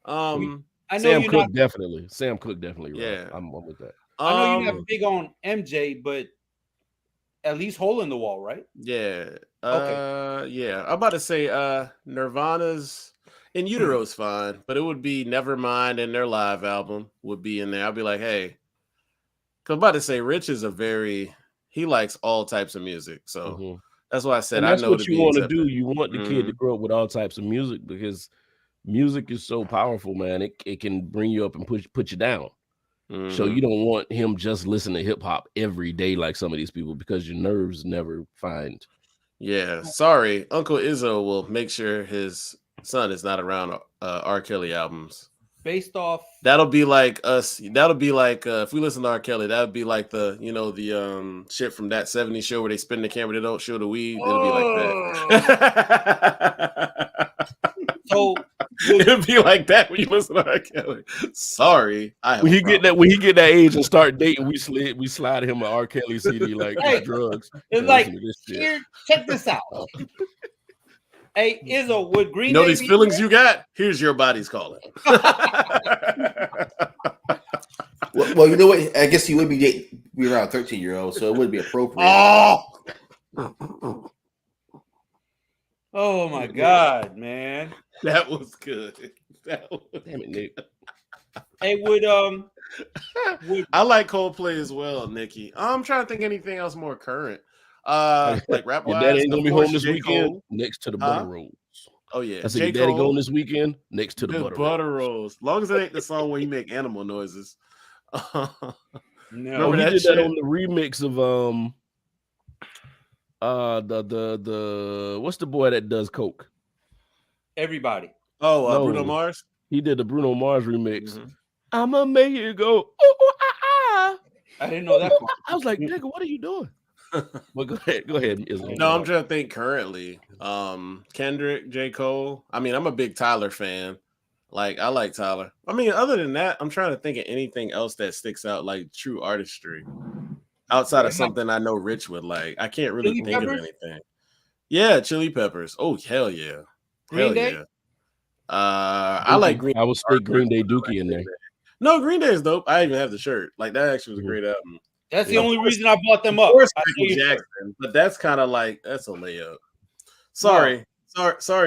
I know Sam Cooke definitely. Sam Cooke definitely. Right. Yeah, I'm with that. I know you're not big on MJ, but at least Hole in the Wall, right? Yeah. Okay. Yeah. I'm about to say Nirvana's In Utero's fine, but it would be Nevermind, and their live album would be in there. I'll be like, hey, because I'm about to say Rich is he likes all types of music. So that's why I said that's I know what you want to do. You want the kid to grow up with all types of music, because music is so powerful, man. It can bring you up and put you down. So you don't want him just listening to hip hop every day like some of these people, because your nerves never find. Yeah, sorry, Uncle Izzo will make sure his son is not around R. Kelly albums. Based off, that'll be like us. That'll be like if we listen to R. Kelly, that would be like the shit from That 70s Show where they spin the camera, they don't show the weed. It'll be like that. So it'll be like that when you listen to R. Kelly. Sorry, when he get that age and start dating, we slide him an R. Kelly CD like drugs. It's like, here, check this out. Hey, Izzo, would Green Day these feelings you got? Here's Your Body's Calling. well, you know what? I guess he would be around 13-year-old, so it would be appropriate. Oh my God, man. That was good. Damn it, Nick. Hey, would I like Coldplay as well, Nikki. I'm trying to think anything else more current. Like rap wise. Your daddy ain't gonna be home this weekend. Next to the butter rolls. Oh yeah. I said your daddy going this weekend next to the butter rolls. As long as it ain't the song where you make animal noises. No, he did that on the remix of the what's the boy that does coke? Everybody. Oh, Bruno Mars. He did the Bruno Mars remix. I'ma make you go. Ooh, I didn't know that. I was like, nigga, what are you doing? Well, go ahead. No, I'm trying to think currently. Kendrick, J. Cole. I mean, I'm a big Tyler fan. Like, I like Tyler. I mean, other than that, I'm trying to think of anything else that sticks out, like true artistry. Outside of something I know Rich would like. I can't really think of anything. Yeah, Chili Peppers. Oh, hell yeah. Green Day? Yeah. I like Green Day. I would stick Green Day Dookie in there. No, Green Day is dope. I even have the shirt. Like, that actually was a great album. That's the only reason I bought them up. Michael Jackson, but that's kind of like, that's a layup. Sorry,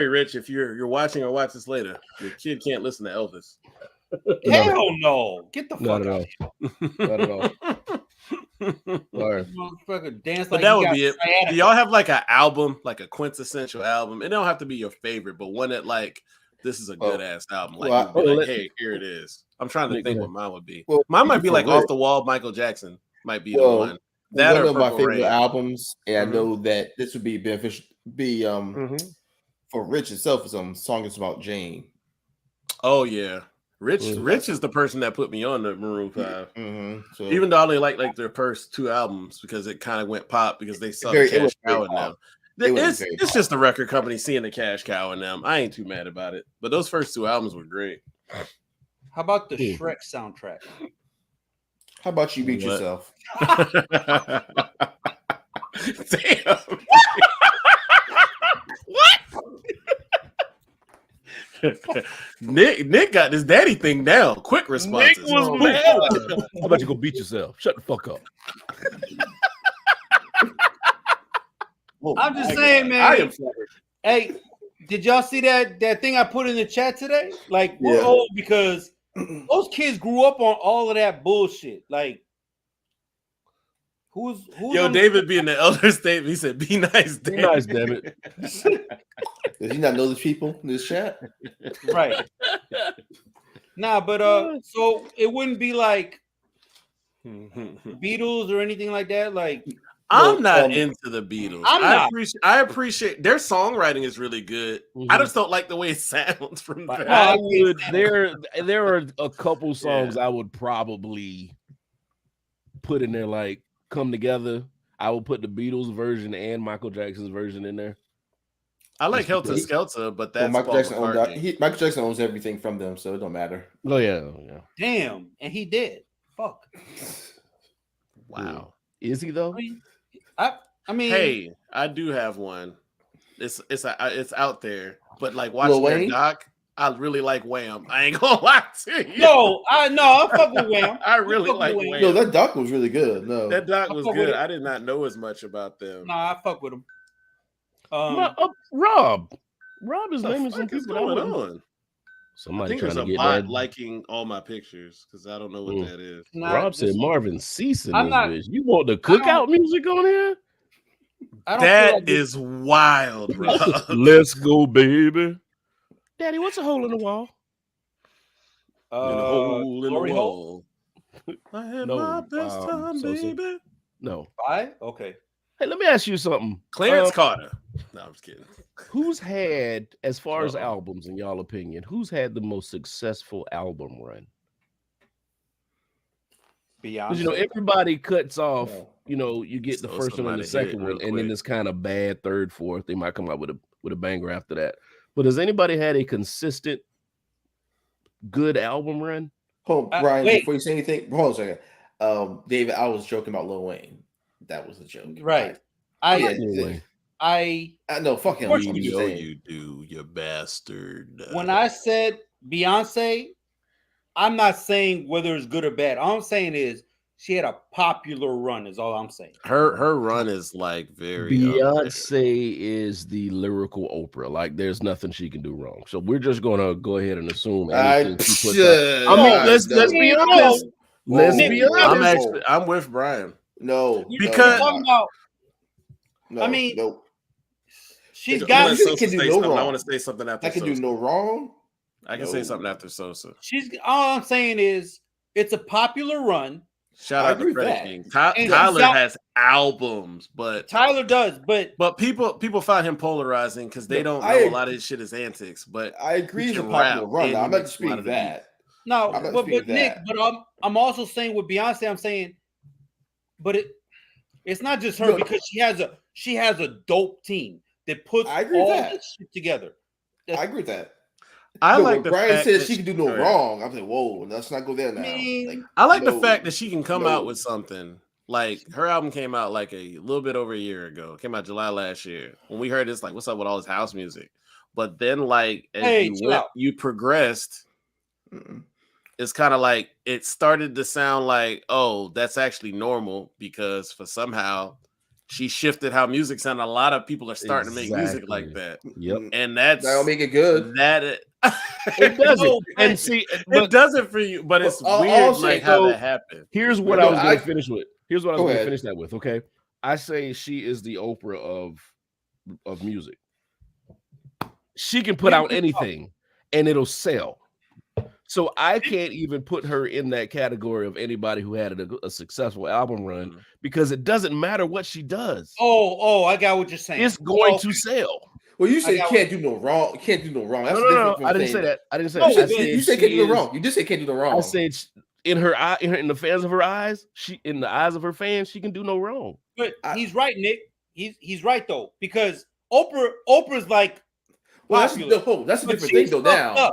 Rich, if you're watching or watch this later, your kid can't listen to Elvis. Hell no! Get the fuck out! Not at all. Sorry. Dance but like that would be it. Do y'all have like an album, like a quintessential album? It don't have to be your favorite, but one that like this is a good ass album. Like, hey, here it is. I'm trying to think what mine would be. Well, mine might be like Off the Wall. Michael Jackson might be the one. That one of my favorite albums, and I know that this would be beneficial. For Rich itself, is song is about Jane. Oh yeah, Rich is the person that put me on the Maroon 5. So, even though I only like their first 2 albums because it kind of went pop because they saw the cash cow in them. It's just the record company seeing the cash cow in them. I ain't too mad about it. But those first 2 albums were great. How about the Shrek soundtrack? How about you beat yourself? Damn. Nick got this daddy thing down. Quick responses. Nick was mad. How about you go beat yourself? Shut the fuck up. I'm just saying, man. Hey, did y'all see that thing I put in the chat today? Like, we're old because those kids grew up on all of that bullshit. Like, who's David being the elder statement, he said, "Be nice, David. Be nice, damn it." Does he not know these people in this chat? Right. Nah, but so it wouldn't be like Beatles or anything like that. Like, I'm not into the Beatles. I appreciate their songwriting is really good. I just don't like the way it sounds from them. There are a couple songs I would probably put in there, like Come Together. I will put the Beatles version and Michael Jackson's version in there. I like Helter Skelter, but that's Michael Jackson owns everything from them, so it don't matter. Oh yeah. Damn, and he did. Fuck. Wow. Is he though? I mean, hey, I do have one. It's out there, but like watching their doc, I really like Wham. I ain't gonna lie to you. No, I fuck with Wham. I really like Wham. No, that doc was really good. No, that doc was good. I did not know as much about them. Nah, I fuck with them. Rob is naming some people going on. Somebody trying to get that liking all my pictures because I don't know what that is. Rob said Marvin Cease in this bitch. You want the cookout music on here? That is wild, Rob. Let's go, baby. Daddy, what's a hole in the wall? Hole in the wall. I had my best time, baby. No. Why? Okay. Hey, let me ask you something. Clarence Carter. No, I'm just kidding. Who's had, as far as albums, in y'all opinion, who's had the most successful album run? Beyonce. Everybody cuts off. You get the first one and the second one, and then it's kind of bad third, fourth. They might come out with a banger after that. But has anybody had a consistent good album run? Hold on, Brian, before you say anything, hold on a second. David, I was joking about Lil Wayne. That was a joke. Right. I know, fuck him. You do, you bastard. When I said Beyonce, I'm not saying whether it's good or bad. All I'm saying is she had a popular run, is all I'm saying. Her run is like very Beyonce is the lyrical Oprah. Like there's nothing she can do wrong. So we're just gonna go ahead and assume anything she puts out. I mean, let's be honest. Let's be honest. I'm with Brian. No, because I mean, she's got. I want to say something after. I can do no wrong. I can say something after Sosa. All I'm saying is it's a popular run. Shout out to Freddie King. Tyler has albums, but Tyler does, but people find him polarizing because they don't know a lot of his shit is antics. But I agree it's a popular run. I'm not disputing that. No, but Nick, but I'm also saying with Beyonce, I'm saying, but it's not just her because she has a dope team that puts all this shit together. I agree with that. I like the Brian fact said she can do no wrong. I'm like, whoa, let's not go there now. I like the fact that she can come out with something. Like her album came out like a little bit over a year ago. It came out July last year. When we heard this, like, what's up with all this house music? But then, like, as you progressed, it's kind of like it started to sound like, oh, that's actually normal because for somehow she shifted how music sounded. A lot of people are starting to make music like that. Yep, and that'll make it good. It doesn't. And see, it doesn't for you, but it's weird like how that happened. Here's what I was going to finish with. Here's what I was going to finish that with. Okay, I say she is the Oprah of music. She can put out anything, and it'll sell. So I can't even put her in that category of anybody who had a successful album run because it doesn't matter what she does. Oh, I got what you're saying. It's going to sell. Well, you say can't do no wrong. Can't do no wrong. That's No. I didn't say that. I didn't say that. You said can't do no wrong. You just say can't do no wrong. I said in her eye, in the fans of her eyes, in the eyes of her fans, she can do no wrong. But he's right, Nick. He's right though, because Oprah's like popular. That's a different thing though. Now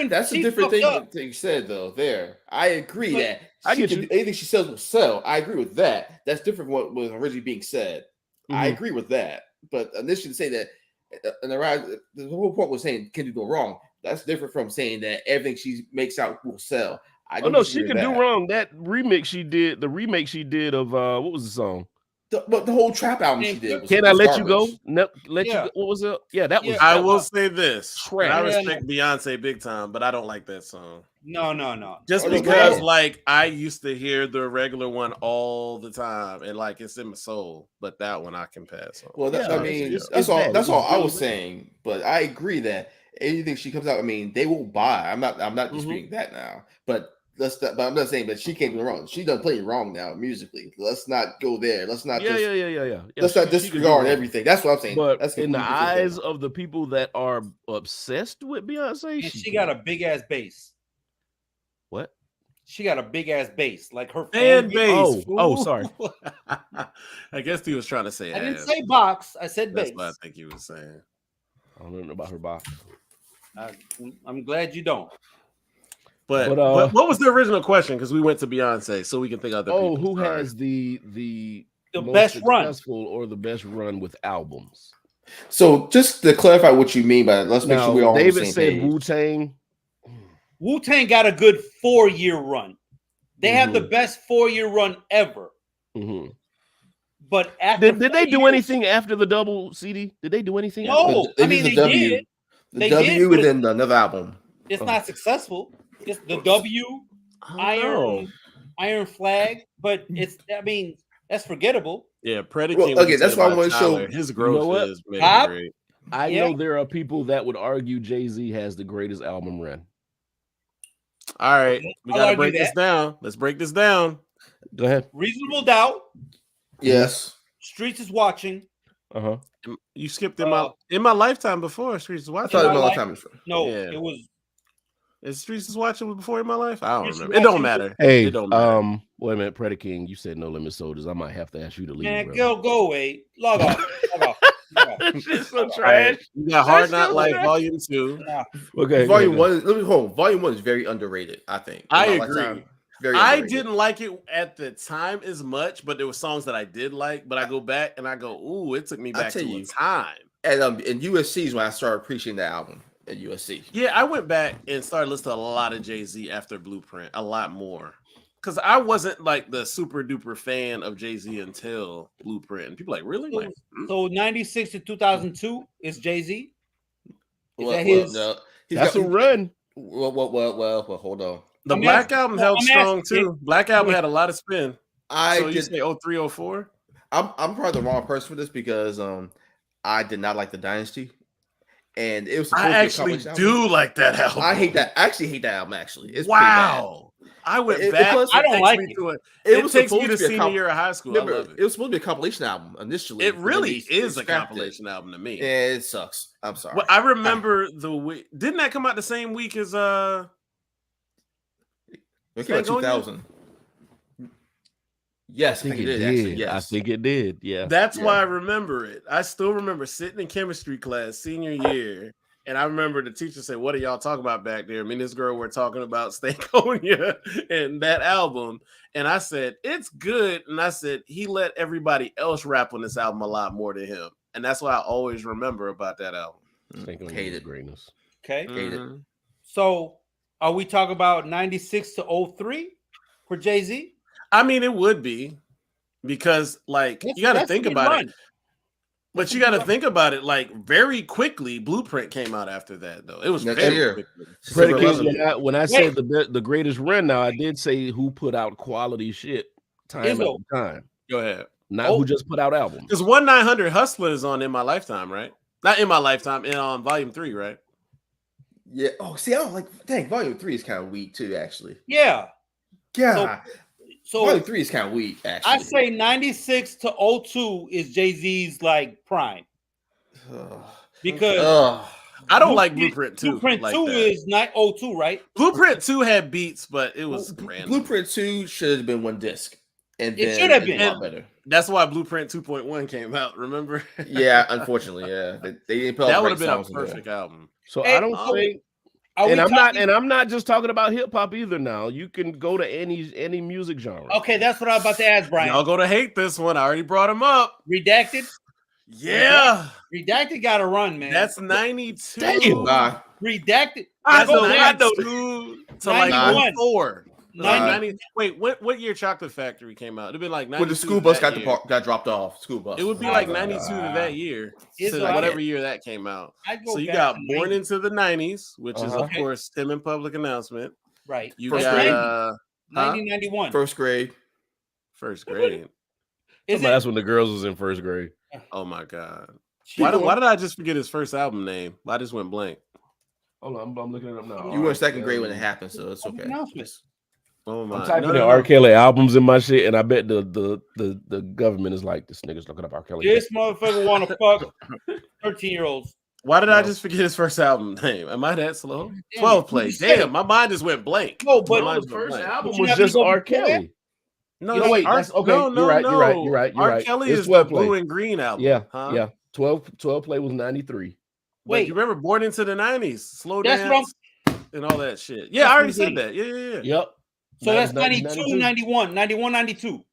that's a different thing that you said though. There, I agree that anything she sells will sell. I agree with that. That's different from what was originally being said. I agree with that. But initially, say that the whole point was saying can do no wrong. That's different from saying that everything she makes out will sell. She can do wrong. That remix she did, the remake she did of what was the song? But the whole trap album she did. Can I let you go? No, let you go. What was it? Yeah, that was. I will say this. I respect Beyonce big time, but I don't like that song. No. Just because, like, I used to hear the regular one all the time, and like it's in my soul. But that one I can pass on. Well, that's all. That's all I was saying. But I agree that anything she comes out, I mean, they will buy. I'm not disputing that now. But I'm not saying that she can't do wrong. She done playing wrong now musically. Let's not go there. Let's not. Let's not disregard everything. That's what I'm saying. But that's in the eyes of the people that are obsessed with Beyonce, she got a big ass bass. What? She got a big ass bass, like her fan base. Oh, sorry. I guess he was trying to say. I didn't say box. I said bass. That's what I think he was saying. I don't know about her box. I'm glad you don't. But what was the original question? Because we went to Beyonce, so we can think of the people. Who has the best run or the best run with albums? So just to clarify what you mean by that, let's make sure we all. David said Wu-Tang. Wu-Tang got a good 4-year run. They have the best 4-year run ever. But after did they do anything after the double CD? Did they do anything? No, I mean they did. The W and then another album. It's not successful. It's the W, Iron Flag, but it's. I mean, that's forgettable. Yeah, predicate. Okay, that's why I want to show his growth is great. I know there are people that would argue Jay-Z has the greatest album run. All right, we gotta break this down. Let's break this down. Go ahead. Reasonable Doubt. Yes. Streets is Watching. You skipped in my lifetime before Streets is Watching. I thought in my lifetime. No, it was. Is Streets is Watching before in my life? I don't remember. It don't matter. Hey, it don't matter. Wait a minute, Predator King. You said No Limit Soldiers. I might have to ask you to leave. Man, go away. Log off. Shit's so trash. You got Hard Not Life Volume 2. Okay, Volume 1. Let me hold. Volume 1 is very underrated. I think. I agree. I didn't like it at the time as much, but there were songs that I did like. But I go back and I go, "Ooh, it took me back to a time." And in USC is when I started appreciating the album at USC. Yeah, I went back and started listening to a lot of Jay-Z after Blueprint, a lot more. Because I wasn't like the super duper fan of Jay-Z until Blueprint. And people like, really? So 96 to 2002 is Jay-Z? That's a run. Well, hold on. The Black Album held strong too. Black Album had a lot of spin. You say 03, 04? I'm probably the wrong person for this because I did not like the Dynasty. And it was I actually do like that album. I hate that. I actually hate that album. Actually, it's wow. I went back. I don't like it. It takes me to senior year of high school. Remember, I love it. It was supposed to be a compilation album initially. It really is a compilation album to me. Yeah, it sucks. I'm sorry. Well, I remember the week. Didn't that come out the same week as It came out 2000. Yes, I think it did. Actually, yes. I think it did. Yeah. That's why I remember it. I still remember sitting in chemistry class senior year, and I remember the teacher said, "What are y'all talking about back there?" Me and this girl were talking about Stankonia and that album, and I said, "It's good." And I said, "He let everybody else rap on this album a lot more than him," and that's what I always remember about that album. Hated greatness. Okay. Hated. So, are we talking about 96 to 03 for Jay-Z? I mean, it would be because, like, you got to think about it. But you got to think about it, like, very quickly. Blueprint came out after that, though. It was very quickly. When I said the greatest run, now I did say who put out quality shit time after time. Go ahead. Not who just put out albums. Because 1-900 Hustler is on In My Lifetime, right? Not In My Lifetime, in Volume 3, right? Yeah. Oh, see, I don't like. Dang, Volume 3 is kind of weak too, actually. Yeah. God. So Volume 3 is kind of weak, actually. I say 96 to 02 is Jay-Z's like prime. Because I don't like Blueprint 2. Blueprint like 2 that. is 02, right? Blueprint 2 had beats, but it was random. Blueprint 2 should have been one disc. And it should have been a lot better. That's why Blueprint 2.1 came out, remember? Yeah, unfortunately, yeah. They didn't put that would have been a perfect album. So I don't think I'm not just talking about hip hop either now. You can go to any music genre. Okay, that's what I was about to ask, Brian. Y'all go to hate this one. I already brought him up. Redacted? Yeah. Redacted got to run, man. That's 92. Damn. Redacted. I know. To like 94. 90. Wait, what year Chocolate Factory came out? It'd been like 92. When the school bus got dropped off. School bus. It would be like 92 to that year. To whatever year that came out. So you got Born into the 90s, which is of course Tim and Public Announcement. Right. You got 1991. First grade. That's when the girls was in first grade. Oh my god. Why did I just forget his first album name? I just went blank. Hold on, I'm looking it up now. You were in second grade when it happened, so it's okay. Oh my! I'm typing in R. Kelly albums in my shit, and I bet the government is like, this nigga's looking up R. Kelly. This motherfucker want to fuck 13-year-olds. Why did I just forget his first album name? Am I that slow? 12 Play. Damn, my mind just went blank. No, but the first album was just R. Kelly. No, wait. Okay, you're right. R. Kelly is the Blue and Green album. Yeah. 12 Play was 93. Wait, you remember Born into the 90s, Slow Dance, and all that shit. Yeah, I already said that. Yeah. Yep. So that's 92, 91, 92.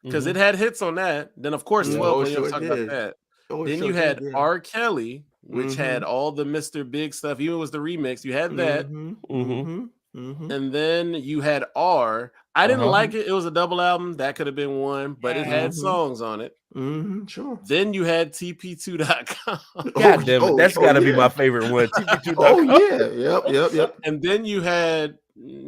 Because it had hits on that. Then, of course, 12 Play, talking about that. Then you had R. Kelly, which had all the Mr. Big stuff. Even was the remix. You had that. And then you had R. I didn't like it. It was a double album. That could have been one, but it had songs on it. Sure. Then you had TP2.com. God damn it. That's got to be my favorite one. TP2.com. Oh, yeah. Yep. And then you had...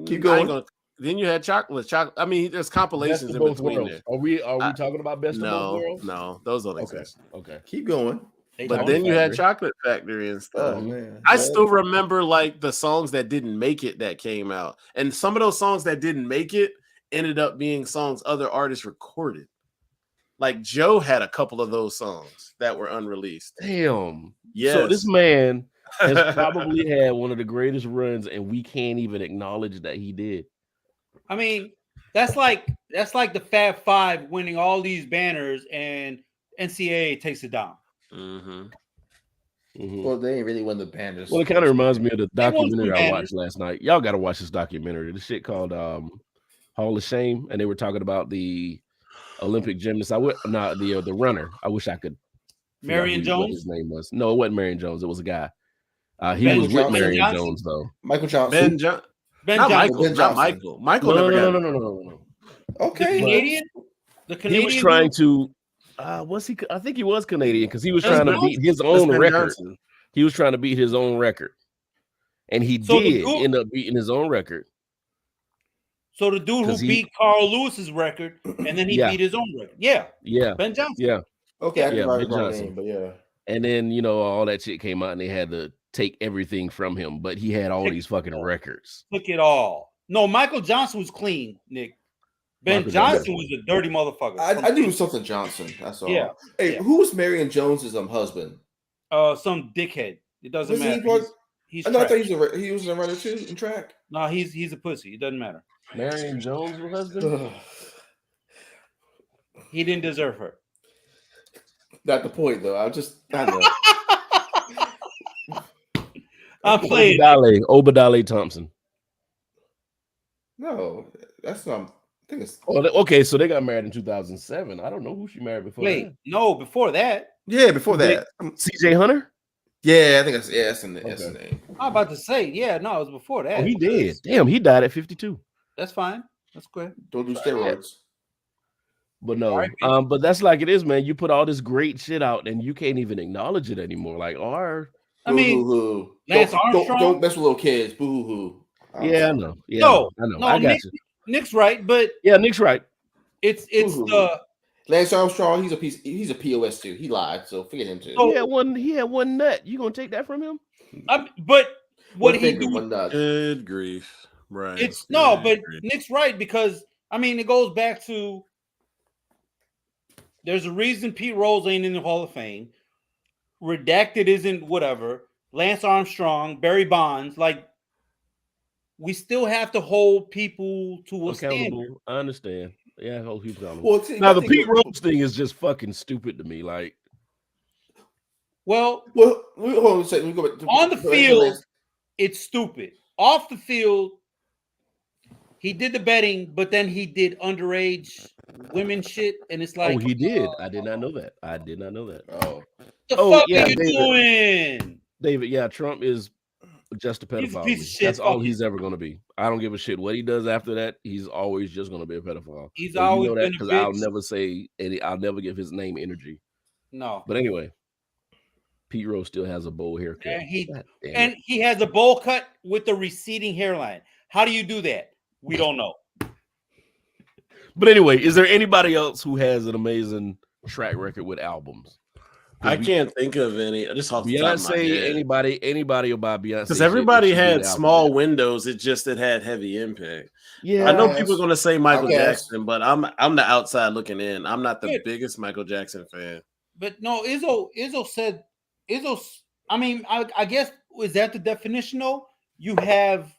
Keep going. Then you had chocolate. I mean, there's compilations in between there. Are we talking about Best of Both Worlds? No, those don't exist. Okay. Keep going. But then you had Chocolate Factory and stuff. Oh, man. I still remember like the songs that didn't make it that came out. And some of those songs that didn't make it ended up being songs other artists recorded. Like Joe had a couple of those songs that were unreleased. Damn. Yes. So this man has probably had one of the greatest runs, and we can't even acknowledge that he did. I mean, that's like the Fab Five winning all these banners and NCAA takes it down. Well, they ain't really won the banners. Well, it kind of reminds me of the documentary I watched last night. Y'all got to watch this documentary. The shit called Hall of Shame, and they were talking about the Olympic gymnast. The runner. I wish I could. Marion Jones. What his name was. No, it wasn't Marion Jones. It was a guy. He was with Marion Jones though. Michael Johnson. Not Michael. Michael never got it. No. Okay. The Canadian. He was trying to. Was he? I think he was Canadian because he was trying to beat his own record. He was trying to beat his own record, and he did end up beating his own record. So the dude who beat Carl Lewis's record, and then he beat his own record. Yeah. Ben Johnson. Yeah. Okay. I can write the name, but yeah. And then all that shit came out, and they had to take everything from him, but he had all these fucking records. Took it all. No, Michael Johnson was clean, Nick. Ben Johnson was a dirty motherfucker. I knew it was something Johnson. That's all. Yeah. Hey, who was Marion Jones's husband? Some dickhead. It doesn't matter. I thought he was a runner too in track. No, he's a pussy. It doesn't matter. Marion Jones' husband. He didn't deserve her. Not the point though. I know. I'm playing Obadiah Thompson. No, that's not. I think it's. Okay, so they got married in 2007. I don't know who she married before. No, before that. Yeah, before that. CJ Hunter. Yeah, I think that's the name. I'm about to say, it was before that. Oh, he did. Damn, he died at 52. That's fine. That's good. Don't do steroids. But no, but that's like it is, man. You put all this great shit out, and you can't even acknowledge it anymore. Like, Lance Armstrong. Don't mess with little kids. Boo hoo. Yeah, I know. Yeah, I know. I got you. Nick's right, but Nick's right. It's the Lance Armstrong. He's a POS too. He lied, so forget him too. He had one nut. You gonna take that from him? But what he do. Good grief. Right. It's but Nick's right, because I mean, it goes back to there's a reason Pete Rose ain't in the Hall of Fame. Redacted isn't whatever. Lance Armstrong, Barry Bonds, like we still have to hold people to a standard. I understand. Yeah, hold people accountable. Well, now the Pete Rose thing is just fucking stupid to me. Like, hold on a second. On the field, it's stupid. Off the field, he did the betting, but then he did underage women shit, and it's like, he did. I did not know that. Oh, the fuck are you doing, David? Yeah, Trump is just a pedophile. That's all he's ever going to be. I don't give a shit what he does after that. He's always just going to be a pedophile. He's always been because I'll never say any. I'll never give his name energy. No, but anyway, Pete Rose still has a bowl haircut, and he has a bowl cut with the receding hairline. How do you do that? We don't know. But anyway, is there anybody else who has an amazing track record with albums? I can't think of any. Just off the top of my head. Anybody about Beyonce? Because everybody had small windows. It had heavy impact. Yeah, I know people are going to say Michael Jackson, but I'm the outside looking in. I'm not the biggest Michael Jackson fan. But no, Izzo said. I mean, I guess is that the definition? Though you have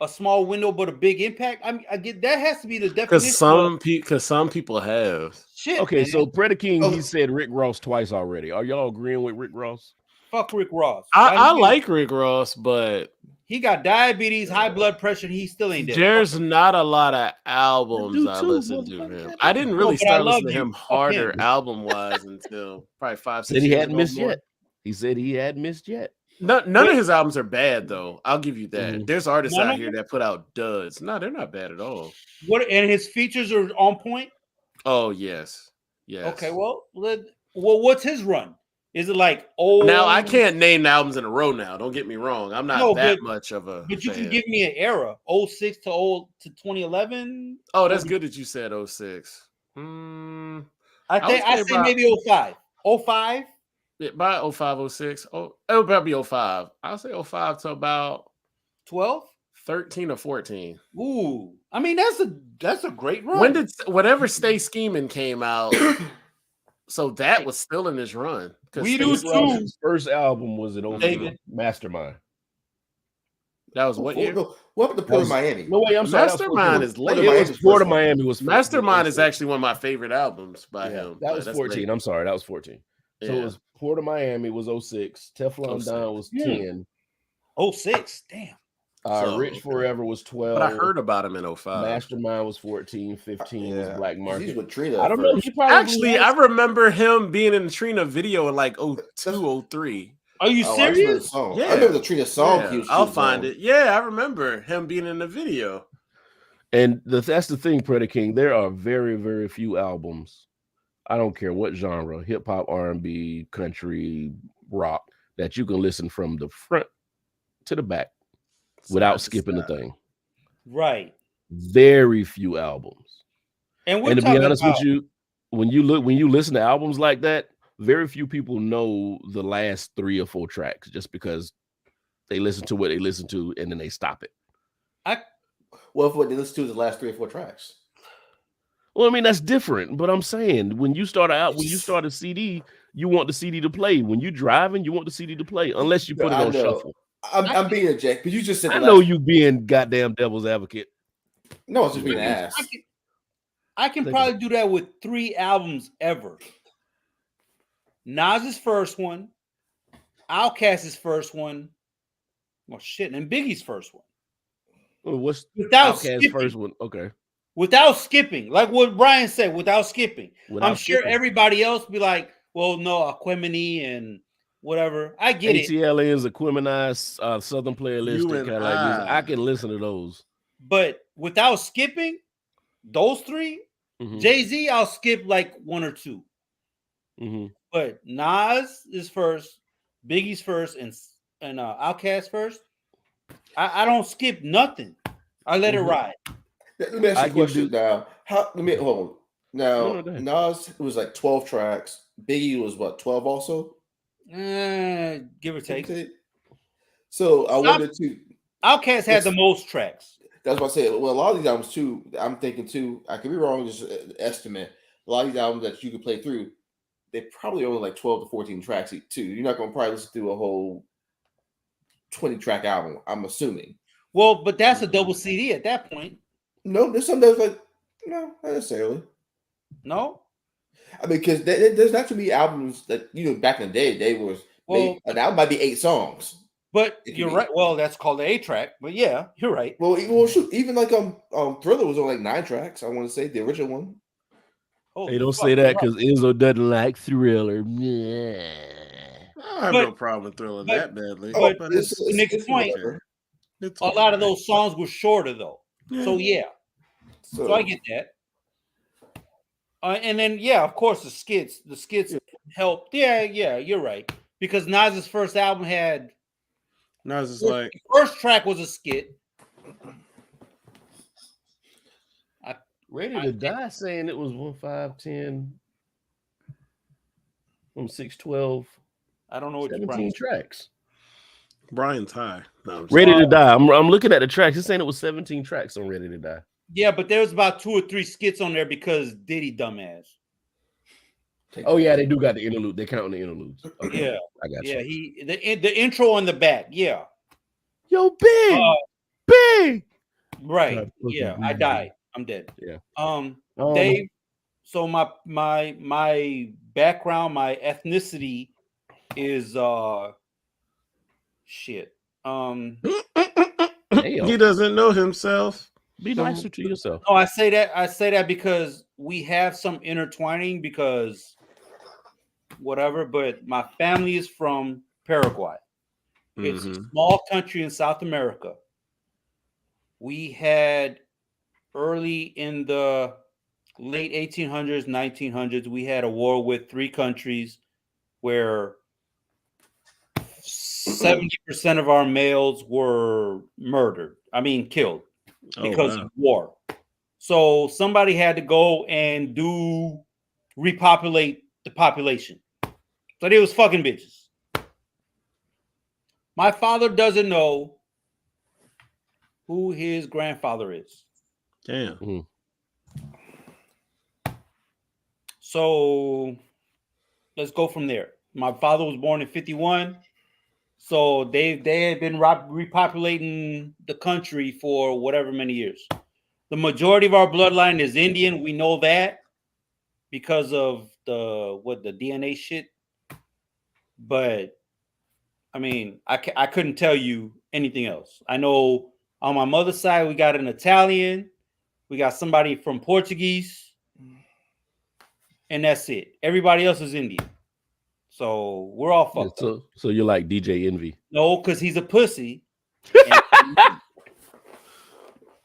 a small window but a big impact. I mean, I get that has to be the definition. Because some people have. Shit. Okay, man. So King, he said Rick Ross twice already. Are y'all agreeing with Rick Ross? Fuck Rick Ross. I like Rick Ross, but he got diabetes, high blood pressure, and he still ain't dead. There's not a lot of albums I listen to him. I didn't really start listening to him harder album-wise until probably 5, 6 years ago. He hadn't missed yet. He said he hadn't missed yet. None of his albums are bad, though. I'll give you that. Mm-hmm. There's artists out here that put out duds. No, they're not bad at all. And his features are on point? Oh, yes. Okay, well, what's his run? Is it like old? Now, I can't name the albums in a row now. Don't get me wrong. I'm not much of a But you fan. can give me an era. 06 to 2011. Oh, that's good that you said 06. I say maybe 05. 05? Yeah, by 05, 06. Oh, it would probably be 05. I'll say 05 to about 12, 13 or 14. Ooh, I mean that's a great run. When did whatever Stay Scheming came out? So that was still in his run. We do too. His first album was in 03, Mastermind. That was what year? What happened to Port of Miami? No way, I'm sorry. Mastermind is late. Port of Miami was Mastermind is actually one of my favorite albums by him. That was 14. Late. I'm sorry, that was 14. So it was Port of Miami was 06. Teflon Don was 10. 06, damn. Rich Forever was 12. But I heard about him in 05. Mastermind was 14. 15 was Black Market. He's with Trina. I don't know. I remember him being in the Trina video in like 02, 03. Are you serious? I remember the Trina song. Yeah, I'll find it. Yeah, I remember him being in the video. And that's the thing, Predator King. There are very, very few albums. I don't care what genre, hip hop, R&B, country, rock, that you can listen from the front to the back without skipping a thing. Right. Very few albums. And to be honest with you, when you listen to albums like that, very few people know the last 3 or 4 tracks just because they listen to what they listen to and then they stop it. Well, if what they listen to is the last 3 or 4 tracks. Well, I mean, that's different, but I'm saying when you start a CD, you want the CD to play. When you're driving, you want the CD to play, unless you put it on shuffle. I'm being a jack, but you just said I know you being goddamn devil's advocate. No, it's just being an ass. I can probably do that with 3 albums ever. Nas's first one, Outkast's first one, well, shit, and Biggie's first one. Well, what's Outkast's first one? Okay. Without skipping, like what Brian said, without skipping. I'm sure everybody else be like, well, no, Aquemini and whatever. I get it. ATLN's Aquemini, Southern Playlist, kind of like music. I can listen to those. But without skipping, those 3, Jay-Z, I'll skip like 1 or 2. But Nas is first, Biggie's first, and Outkast first. I don't skip nothing. I let it ride. Let me ask you a question now. Hold on. Now, Nas was like 12 tracks. Biggie was what, 12 also? Give or take. So I wanted to. Outkast had the most tracks. That's what I said. Well, a lot of these albums too. I'm thinking too. I could be wrong. Just an estimate. A lot of these albums that you could play through, they probably only like 12 to 14 tracks too. You're not going to probably listen through a whole 20-track album. I'm assuming. Well, but that's a double CD at that point. No, there's some that's like no, not necessarily. No. I mean, because there's not too many albums that back in the day they was an album might be 8 songs. But you're right. Well, that's called the 8-track. But yeah, you're right. Well, shoot, even like Thriller was on like 9 tracks. I want to say the original one. Hey, don't say that because Izzo doesn't like Thriller. I have no problem with Thriller that badly. But it's Nick's point. A lot of those songs were shorter though. So yeah. So I get that. And then of course the skits helped. Yeah, you're right. Because Nas's first album had Nas is first track was a skit. Ready to Die saying it was 1-5-10 from 6-12. I don't know what 17 tracks. Brian's high. No, Ready to Die. I'm looking at the tracks. He's saying it was 17 tracks on Ready to Die. Yeah, but there was about 2 or 3 skits on there because Diddy dumbass. Oh yeah, they do got the interlude. They count the interludes. Okay. Yeah, I got you. Yeah, the intro on the back. Yeah. Yo, big. Right. Yeah, I died. I'm dead. Yeah. Dave. So my background, my ethnicity is shit. He doesn't know himself. Be nicer to yourself. No, I say that because we have some intertwining because whatever, but my family is from Paraguay. It's a small country in South America. We had early in the late 1800s, 1900s, we had a war with 3 countries where 70% of our males were killed because of war. So somebody had to go and repopulate the population. So they was fucking bitches. My father doesn't know who his grandfather is. Damn. Mm-hmm. So let's go from there. My father was born in 51. So they had been repopulating the country for whatever many years. The majority of our bloodline is Indian. We know that because of the DNA shit. But I mean, I couldn't tell you anything else. I know on my mother's side, we got an Italian, we got somebody from Portuguese, and that's it. Everybody else is Indian. So we're all fucked up. So you're like DJ Envy? No, because he's a pussy.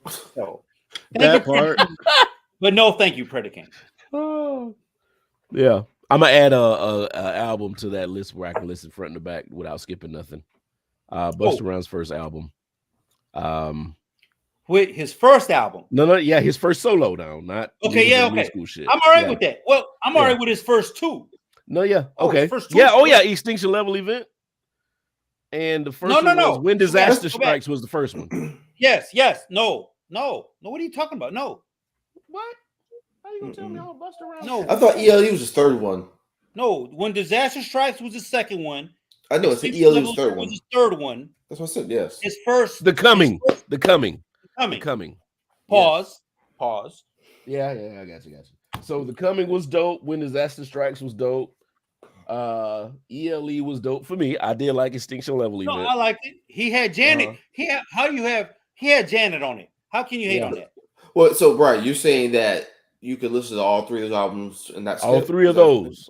So that part. But no, thank you, Predicant. Oh, yeah. I'm gonna add a album to that list where I can listen front and the back without skipping nothing. Busta Rhymes' first album. With his first album. No, yeah, his first solo now, not okay. School shit. I'm all right with that. Well, I'm all right with his first 2. No, yeah, okay, first 2 Extinction Level Event, and the first one no. was When Disaster Strikes was the first one. Yes, no. What are you talking about? No. What? How are you gonna tell me all Busta Rhymes? No, I thought ELE was his third one. No, When Disaster Strikes was the second one. I know it's ELE was the third one. Was his third one. That's what I said. Yes. His first. The Coming. Pause. Yeah, I got you. So The Coming was dope. When Disaster Strikes was dope. ELE was dope for me. I did like Extinction Level Event. No, I liked it. He had Janet. He had Janet on it. How can you hate on that? Well, so Brian, you're saying that you could listen to all 3 of those albums and not all 3 of those.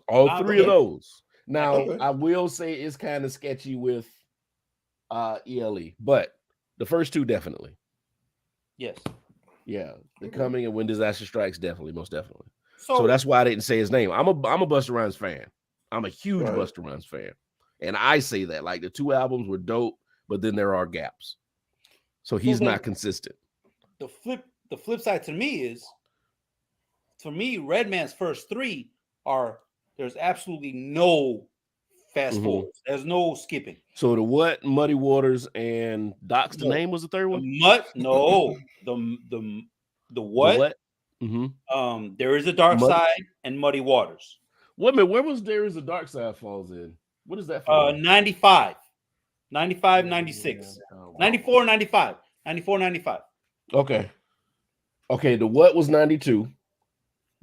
Now I will say it's kind of sketchy with ELE, but the first 2 definitely. Yes. Yeah, The Coming and When Disaster Strikes most definitely. So that's why I didn't say his name. I'm a Busta Rhymes fan. I'm a huge Busta Rhymes fan, and I say that like the 2 albums were dope, but then there are gaps. So he's not consistent. The flip side to me is, for me, Redman's first 3 there's absolutely no fast forward. There's no skipping. So the what? Muddy Waters and Doc's the name was the third one. The what? There is a dark side and Muddy Waters. Wait a minute, where was There Is a Dark Side falls in? What is that for? 95, 96, 94, 95, 94, 95. Okay, the what was 92.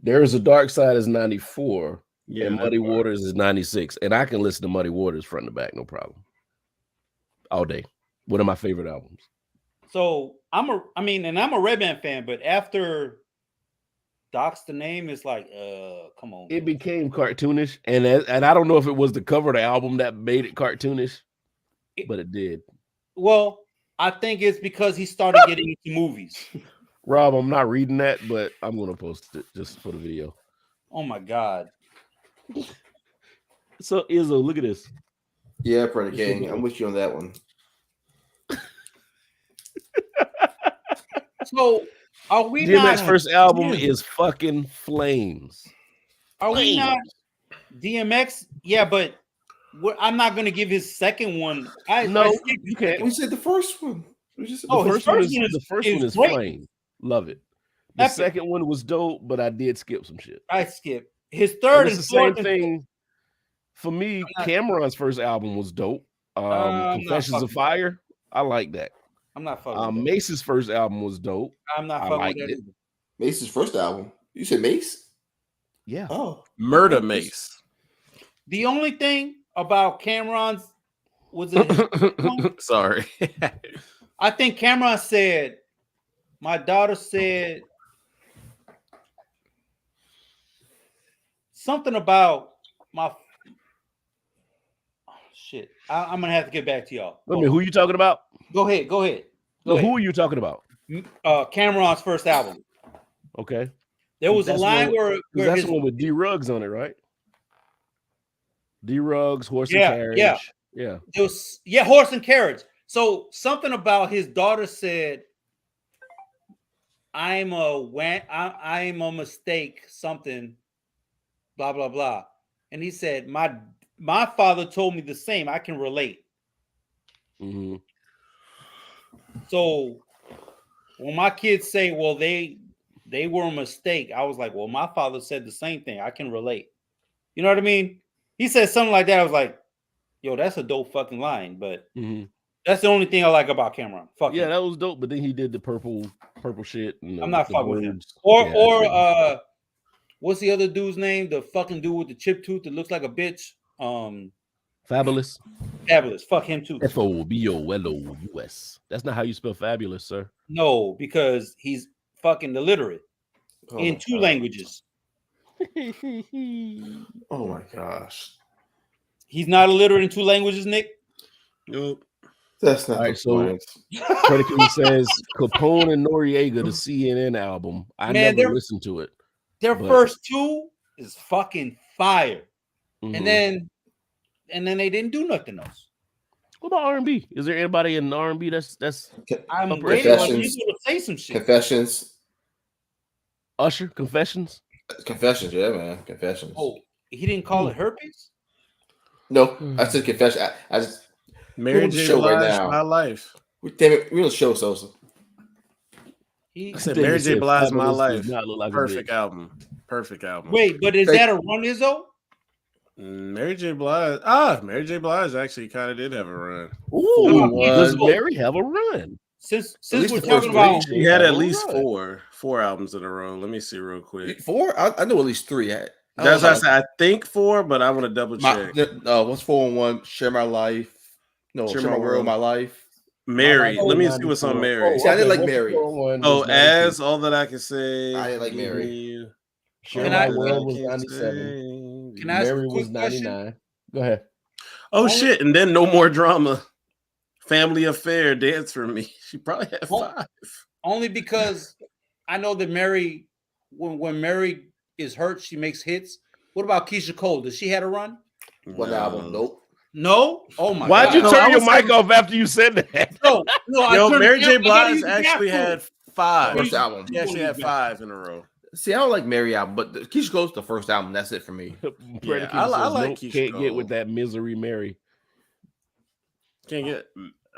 There Is a Dark Side is 94. Yeah, and Muddy Waters is 96. And I can listen to Muddy Waters front to back, no problem. All day. One of my favorite albums. So I'm a Redman fan, but after Doc's the name, is like, come on. It became cartoonish, and I don't know if it was the cover of the album that made it cartoonish, but it did. Well, I think it's because he started getting into movies. Rob, I'm not reading that, but I'm gonna post it just for the video. Oh my God. So Izzo, look at this. Yeah, Predator King. I'm with you on that one. So are we DMX's first album is fucking Flames. Are we not DMX? Yeah, but I'm not gonna give his second one. You can't. We said the first one. The first one is Flame. Love it. The second one was dope, but I did skip some shit. I skipped his third and the same thing. For me, Cameron's first album was dope. Confessions of Fire. I like that. I'm not fucking. Mace's first album was dope. I'm not fucking with that. Mace's first album. You said Mace? Yeah. Oh, Murder Mace. The only thing about Cameron's was it. Sorry. I think Cameron said, my daughter said something about my. Oh, shit. I'm gonna have to get back to y'all. Wait a minute, who are you talking about? Go ahead. Who are you talking about? Cameron's first album. Okay. There was a line where that's the one with D Ruggs on it, right? D Ruggs, Horse and Carriage. Yeah. It was Horse and Carriage. So something about his daughter said, I'm a mistake, something, blah, blah, blah. And he said, my father told me the same. I can relate. Mm-hmm. So when my kids say, well, they were a mistake, I was like, well, my father said the same thing. I can relate. You know what I mean? He said something like that. I was like, yo, that's a dope fucking line. But that's the only thing I like about Cameron. Fuck yeah, him. that was dope. But then he did the purple shit. And I'm not fucking with him. Or what's the other dude's name? The fucking dude with the chip tooth that looks like a bitch. Fabulous. Fuck him too. Fabulous. That's not how you spell fabulous, sir. No, because he's fucking illiterate in two languages. Oh my gosh. He's not illiterate in two languages, Nick? Nope. That's not right. So Predicate says Capone and Noriega, the CNN album. I never listened to it. Their first two is fucking fire. Mm-hmm. And then they didn't do nothing else. What about R&B? Is there anybody in R&B that's I'm waiting on people to say some shit. Confessions. Usher, Confessions? Confessions, yeah, man. Confessions. Oh, he didn't call it herpes? No, I said confession. I just Mary J. Blige, My Life. Damn it, we don't show Sosa. I said Mary J. Blige, My Life. Perfect album. Wait, but is that a run, Izzo? Mary J. Blige. Mary J. Blige actually kind of did have a run. Ooh, does Mary have a run? Since we're talking about, she had at least four albums in a row. Let me see real quick. 4? I know at least 3. That's what I said. I think 4, but I want to double check. What's 4 and 1? Share My Life. No, Share My World, My Life. Mary. Let me see what's on Mary. See, I didn't like Mary. As All That I Can Say. I didn't like Mary. Share My World was 97. Can I ask Mary a quick was 99. question? Go ahead. Oh shit! And then No More Drama. Family Affair, Dance for Me. She probably had 5. Only because I know that Mary, when Mary is hurt, she makes hits. What about Keisha Cole? Does she have a run? One album? Nope. No? Oh my Why'd God. you turn your mic off after you said that? No, Mary J. Blige actually had 5. First album. Yeah, she had 5 in a row. See, I don't like Mary album, but Keisha Cole's the first album. That's it for me. Yeah, I like Keisha can't Cole. Get with that Misery Mary. Can't get.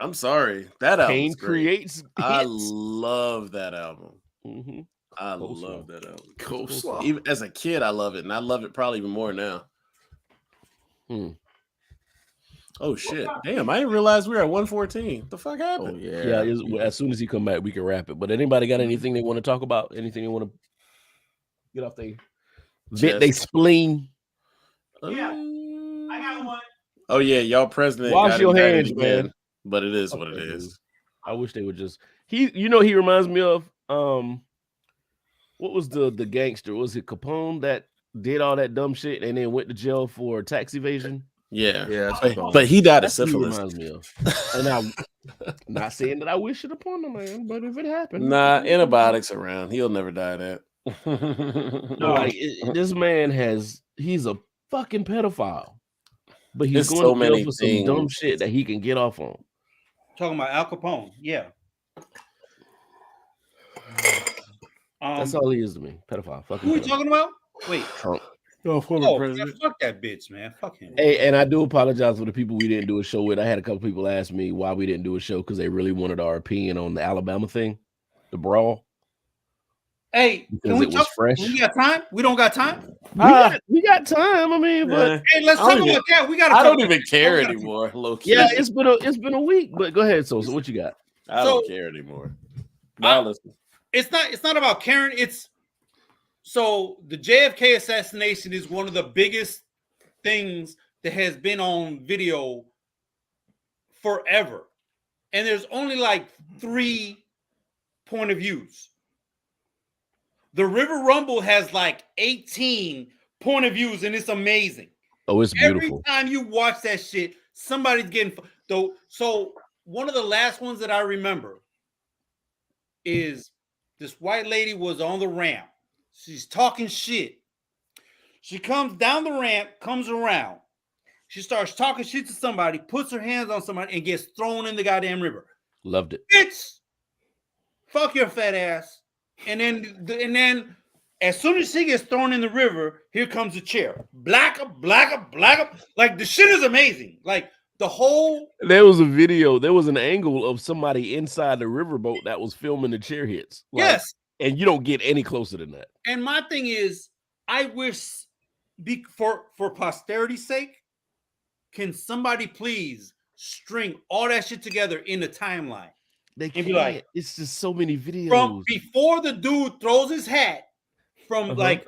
I'm sorry. That album creates. I love that album. Mm-hmm. I love that album. Coleslaw. Even as a kid, I love it, and I love it probably even more now. Oh shit! Damn, I didn't realize we were at 114. The fuck happened? Yeah. As soon as he come back, we can wrap it. But anybody got anything they want to talk about? Anything they want to get off they spleen? Yeah, I got one. Oh yeah, y'all president. Wash your hands, man. But it is what it is. I wish they would just. He reminds me of what was the gangster? Was it Capone that did all that dumb shit and then went to jail for tax evasion? Yeah. But he died of syphilis. Reminds me of. And I'm not saying that I wish it upon the man, but if it happened, nah, antibiotics around. He'll never die of that. No, like this man he's a fucking pedophile, but he's going so to many jail for some dumb shit that he can get off on. Talking about Al Capone, yeah. That's all he is to me, pedophile. Fucking who are you talking about? Wait, Trump. Former president. Fuck that bitch, man. Fuck him. Hey, and I do apologize for the people we didn't do a show with. I had a couple people ask me why we didn't do a show because they really wanted our opinion on the Alabama thing, the brawl. Hey, because it was fresh. We got time? We don't got time? We got time. I mean, but hey, let's talk about that. We got. I don't even care anymore. Yeah, it's been a week. But go ahead. So what you got? I don't care anymore. It's not about caring. So the JFK assassination is one of the biggest things that has been on video forever. And there's only like 3 point of views. The River Rumble has like 18 point of views, and it's amazing. Oh, it's beautiful. Every time you watch that shit, somebody's getting though. So one of the last ones that I remember is this white lady was on the ramp. She's talking shit. She comes down the ramp, comes around. She starts talking shit to somebody, puts her hands on somebody, and gets thrown in the goddamn river. Loved it. Bitch, fuck your fat ass. And then as soon as she gets thrown in the river, here comes a chair. Black up. Like the shit is amazing. Like the whole. There was a video. There was an angle of somebody inside the riverboat that was filming the chair hits. Like, yes. And you don't get any closer than that. And my thing is, I wish for posterity's sake, can somebody please string all that shit together in the timeline? They can't. Be like, it's just so many videos. From before the dude throws his hat, from like,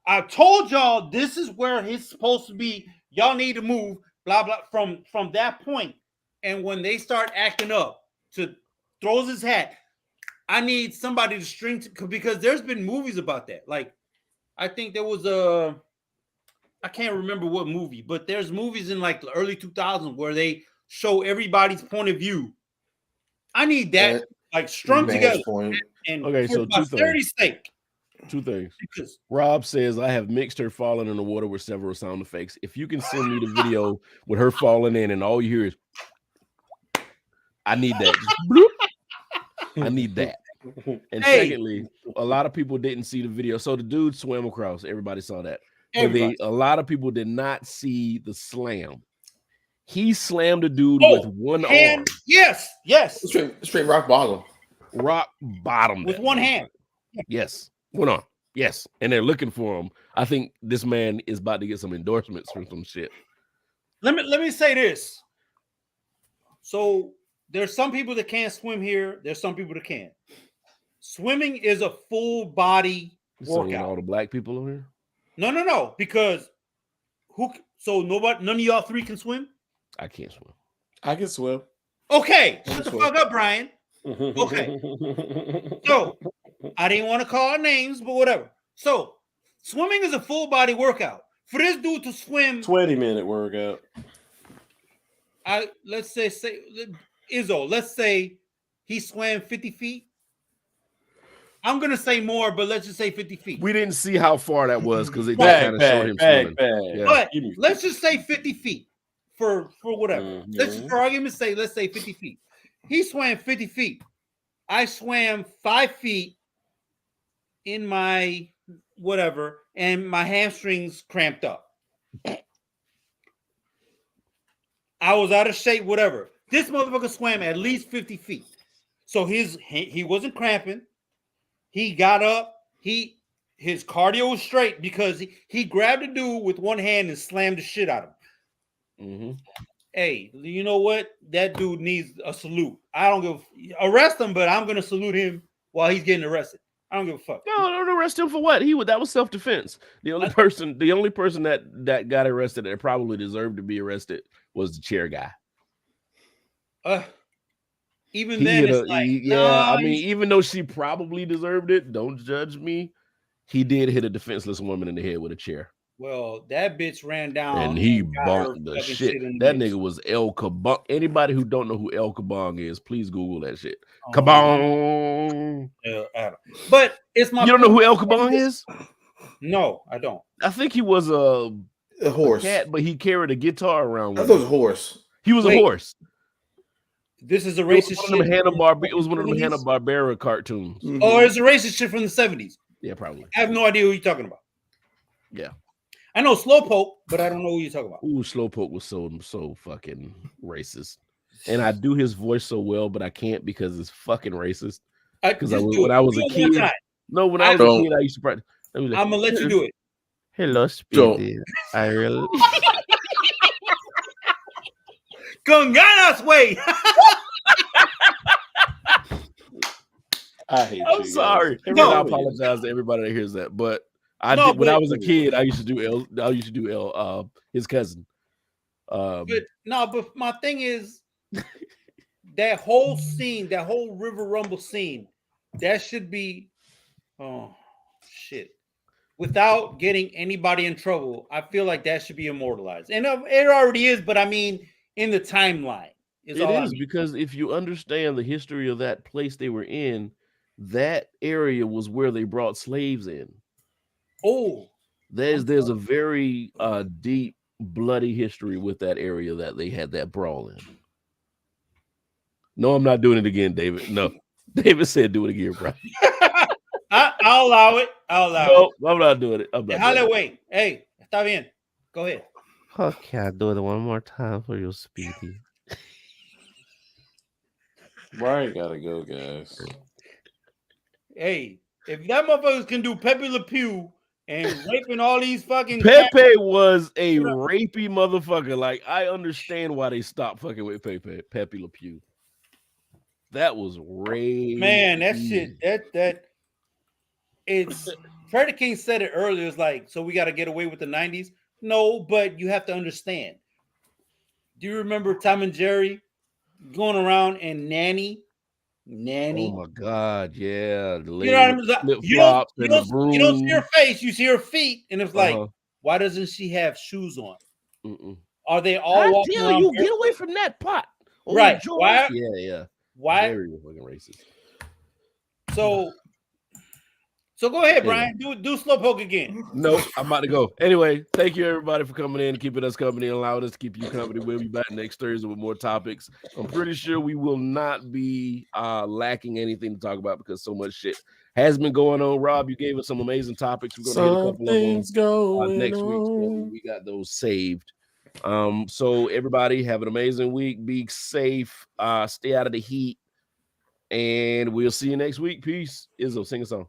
I told y'all this is where he's supposed to be. Y'all need to move, blah, blah, from that point. And when they start acting up to throws his hat, I need somebody to string because there's been movies about that. Like, I think there was I can't remember what movie, but there's movies in like the early 2000s where they show everybody's point of view. I need that like strung together. And okay, so two things. Because Rob says I have mixed her falling in the water with several sound effects. If you can send me the video with her falling in and all you hear is, I need that. I need that. And secondly, a lot of people didn't see the video. So the dude swam across. Everybody saw that. But a lot of people did not see the slam. He slammed a dude with one arm. Yes. Straight rock bottom. Rock bottom. With one hand. Yes. One arm. Yes. And they're looking for him. I think this man is about to get some endorsements from some shit. Let me say this. So there's some people that can't swim here. There's some people that can. Swimming is a full body workout. All the black people over here? No. Because none of y'all 3 can swim? I can't swim. I can swim. Okay. Shut the fuck up, Brian. Okay. So I didn't want to call names, but whatever. So swimming is a full body workout. For this dude to swim 20-minute workout. Let's say Izzo, let's say he swam 50 feet. I'm gonna say more, but let's just say 50 feet. We didn't see how far that was because it kind of showed him swimming. Yeah. But let's just say 50 feet for whatever. Mm-hmm. Let's just, for argument's sake, let's say 50 feet. He swam 50 feet. I swam 5 feet in my whatever, and my hamstrings cramped up. I was out of shape, whatever. This motherfucker swam at least 50 feet. So he wasn't cramping. He got up. His cardio was straight because he grabbed the dude with one hand and slammed the shit out of him. Mm-hmm. Hey, you know what? That dude needs a salute. I don't give arrest him, but I'm gonna salute him while he's getting arrested. I don't give a fuck. No, don't arrest him for what? That was self-defense. The only person that got arrested that probably deserved to be arrested was the chair guy. Even then, it's like, I mean, even though she probably deserved it, don't judge me. He did hit a defenseless woman in the head with a chair. Well, that bitch ran down and he bonked the shit. That nigga was El Kabong. Anybody who don't know who El Kabong is, please Google that shit. Kabong. But it's my. You don't know who El Kabong is? No, I don't. I think he was a horse, cat, but he carried a guitar around. I thought it was a horse. He was a horse. This is a racist shit. It was one of them Hanna-Barbera cartoons. Mm-hmm. Oh, it's a racist shit from the 70s. Yeah, probably. I have no idea who you're talking about. Yeah. I know Slowpoke, but I don't know who you're talking about. Ooh, Slowpoke was so fucking racist. And I do his voice so well, but I can't because it's fucking racist. Because when I was a kid. No, when I was a kid, I used to practice. I'm gonna let you do it. Hello, Speedy. I really Con ganas, way. I hate I'm sorry. I apologize to everybody that hears that, but when I was a kid, I used to do his cousin. But my thing is that whole scene, that whole River Rumble scene, that should be shit. Without getting anybody in trouble, I feel like that should be immortalized. And it already is, but I mean in the timeline. It is because if you understand the history of that place they were in, that area was where they brought slaves in. Oh, there's a very deep, bloody history with that area that they had that brawl in. No, I'm not doing it again, David. No, David said do it again, bro. I'll allow it. I'm not doing it. Wait. Hey, está bien. Go ahead. Okay, I'll do it one more time for you, Speedy. Brian gotta go, guys. Hey, if that motherfuckers can do Pepe Le Pew and raping all these fucking Pepe was a rapey motherfucker. Like, I understand why they stopped fucking with Pepe Le Pew. That was rapey. Man, that shit, that it's Freddie King said it earlier. It's like, so we got to get away with the 90s. No, but you have to understand. Do you remember Tom and Jerry going around and Nanny? Oh my God, yeah. The you know what I mean? You don't see her face, you see her feet, and it's like, why doesn't she have shoes on? Are they all walking around? You get away from that pot. Oh, right. Why? Yeah. Why? Very fucking racist. So go ahead, Brian. Do Slowpoke again. Nope, I'm about to go. Anyway, thank you everybody for coming in, keeping us company, and allowing us to keep you company. We'll be back next Thursday with more topics. I'm pretty sure we will not be lacking anything to talk about because so much shit has been going on. Rob, you gave us some amazing topics. We're gonna hit a couple of them next week. So we got those saved. So everybody have an amazing week. Be safe. Stay out of the heat, and we'll see you next week. Peace. Izzo, sing a song.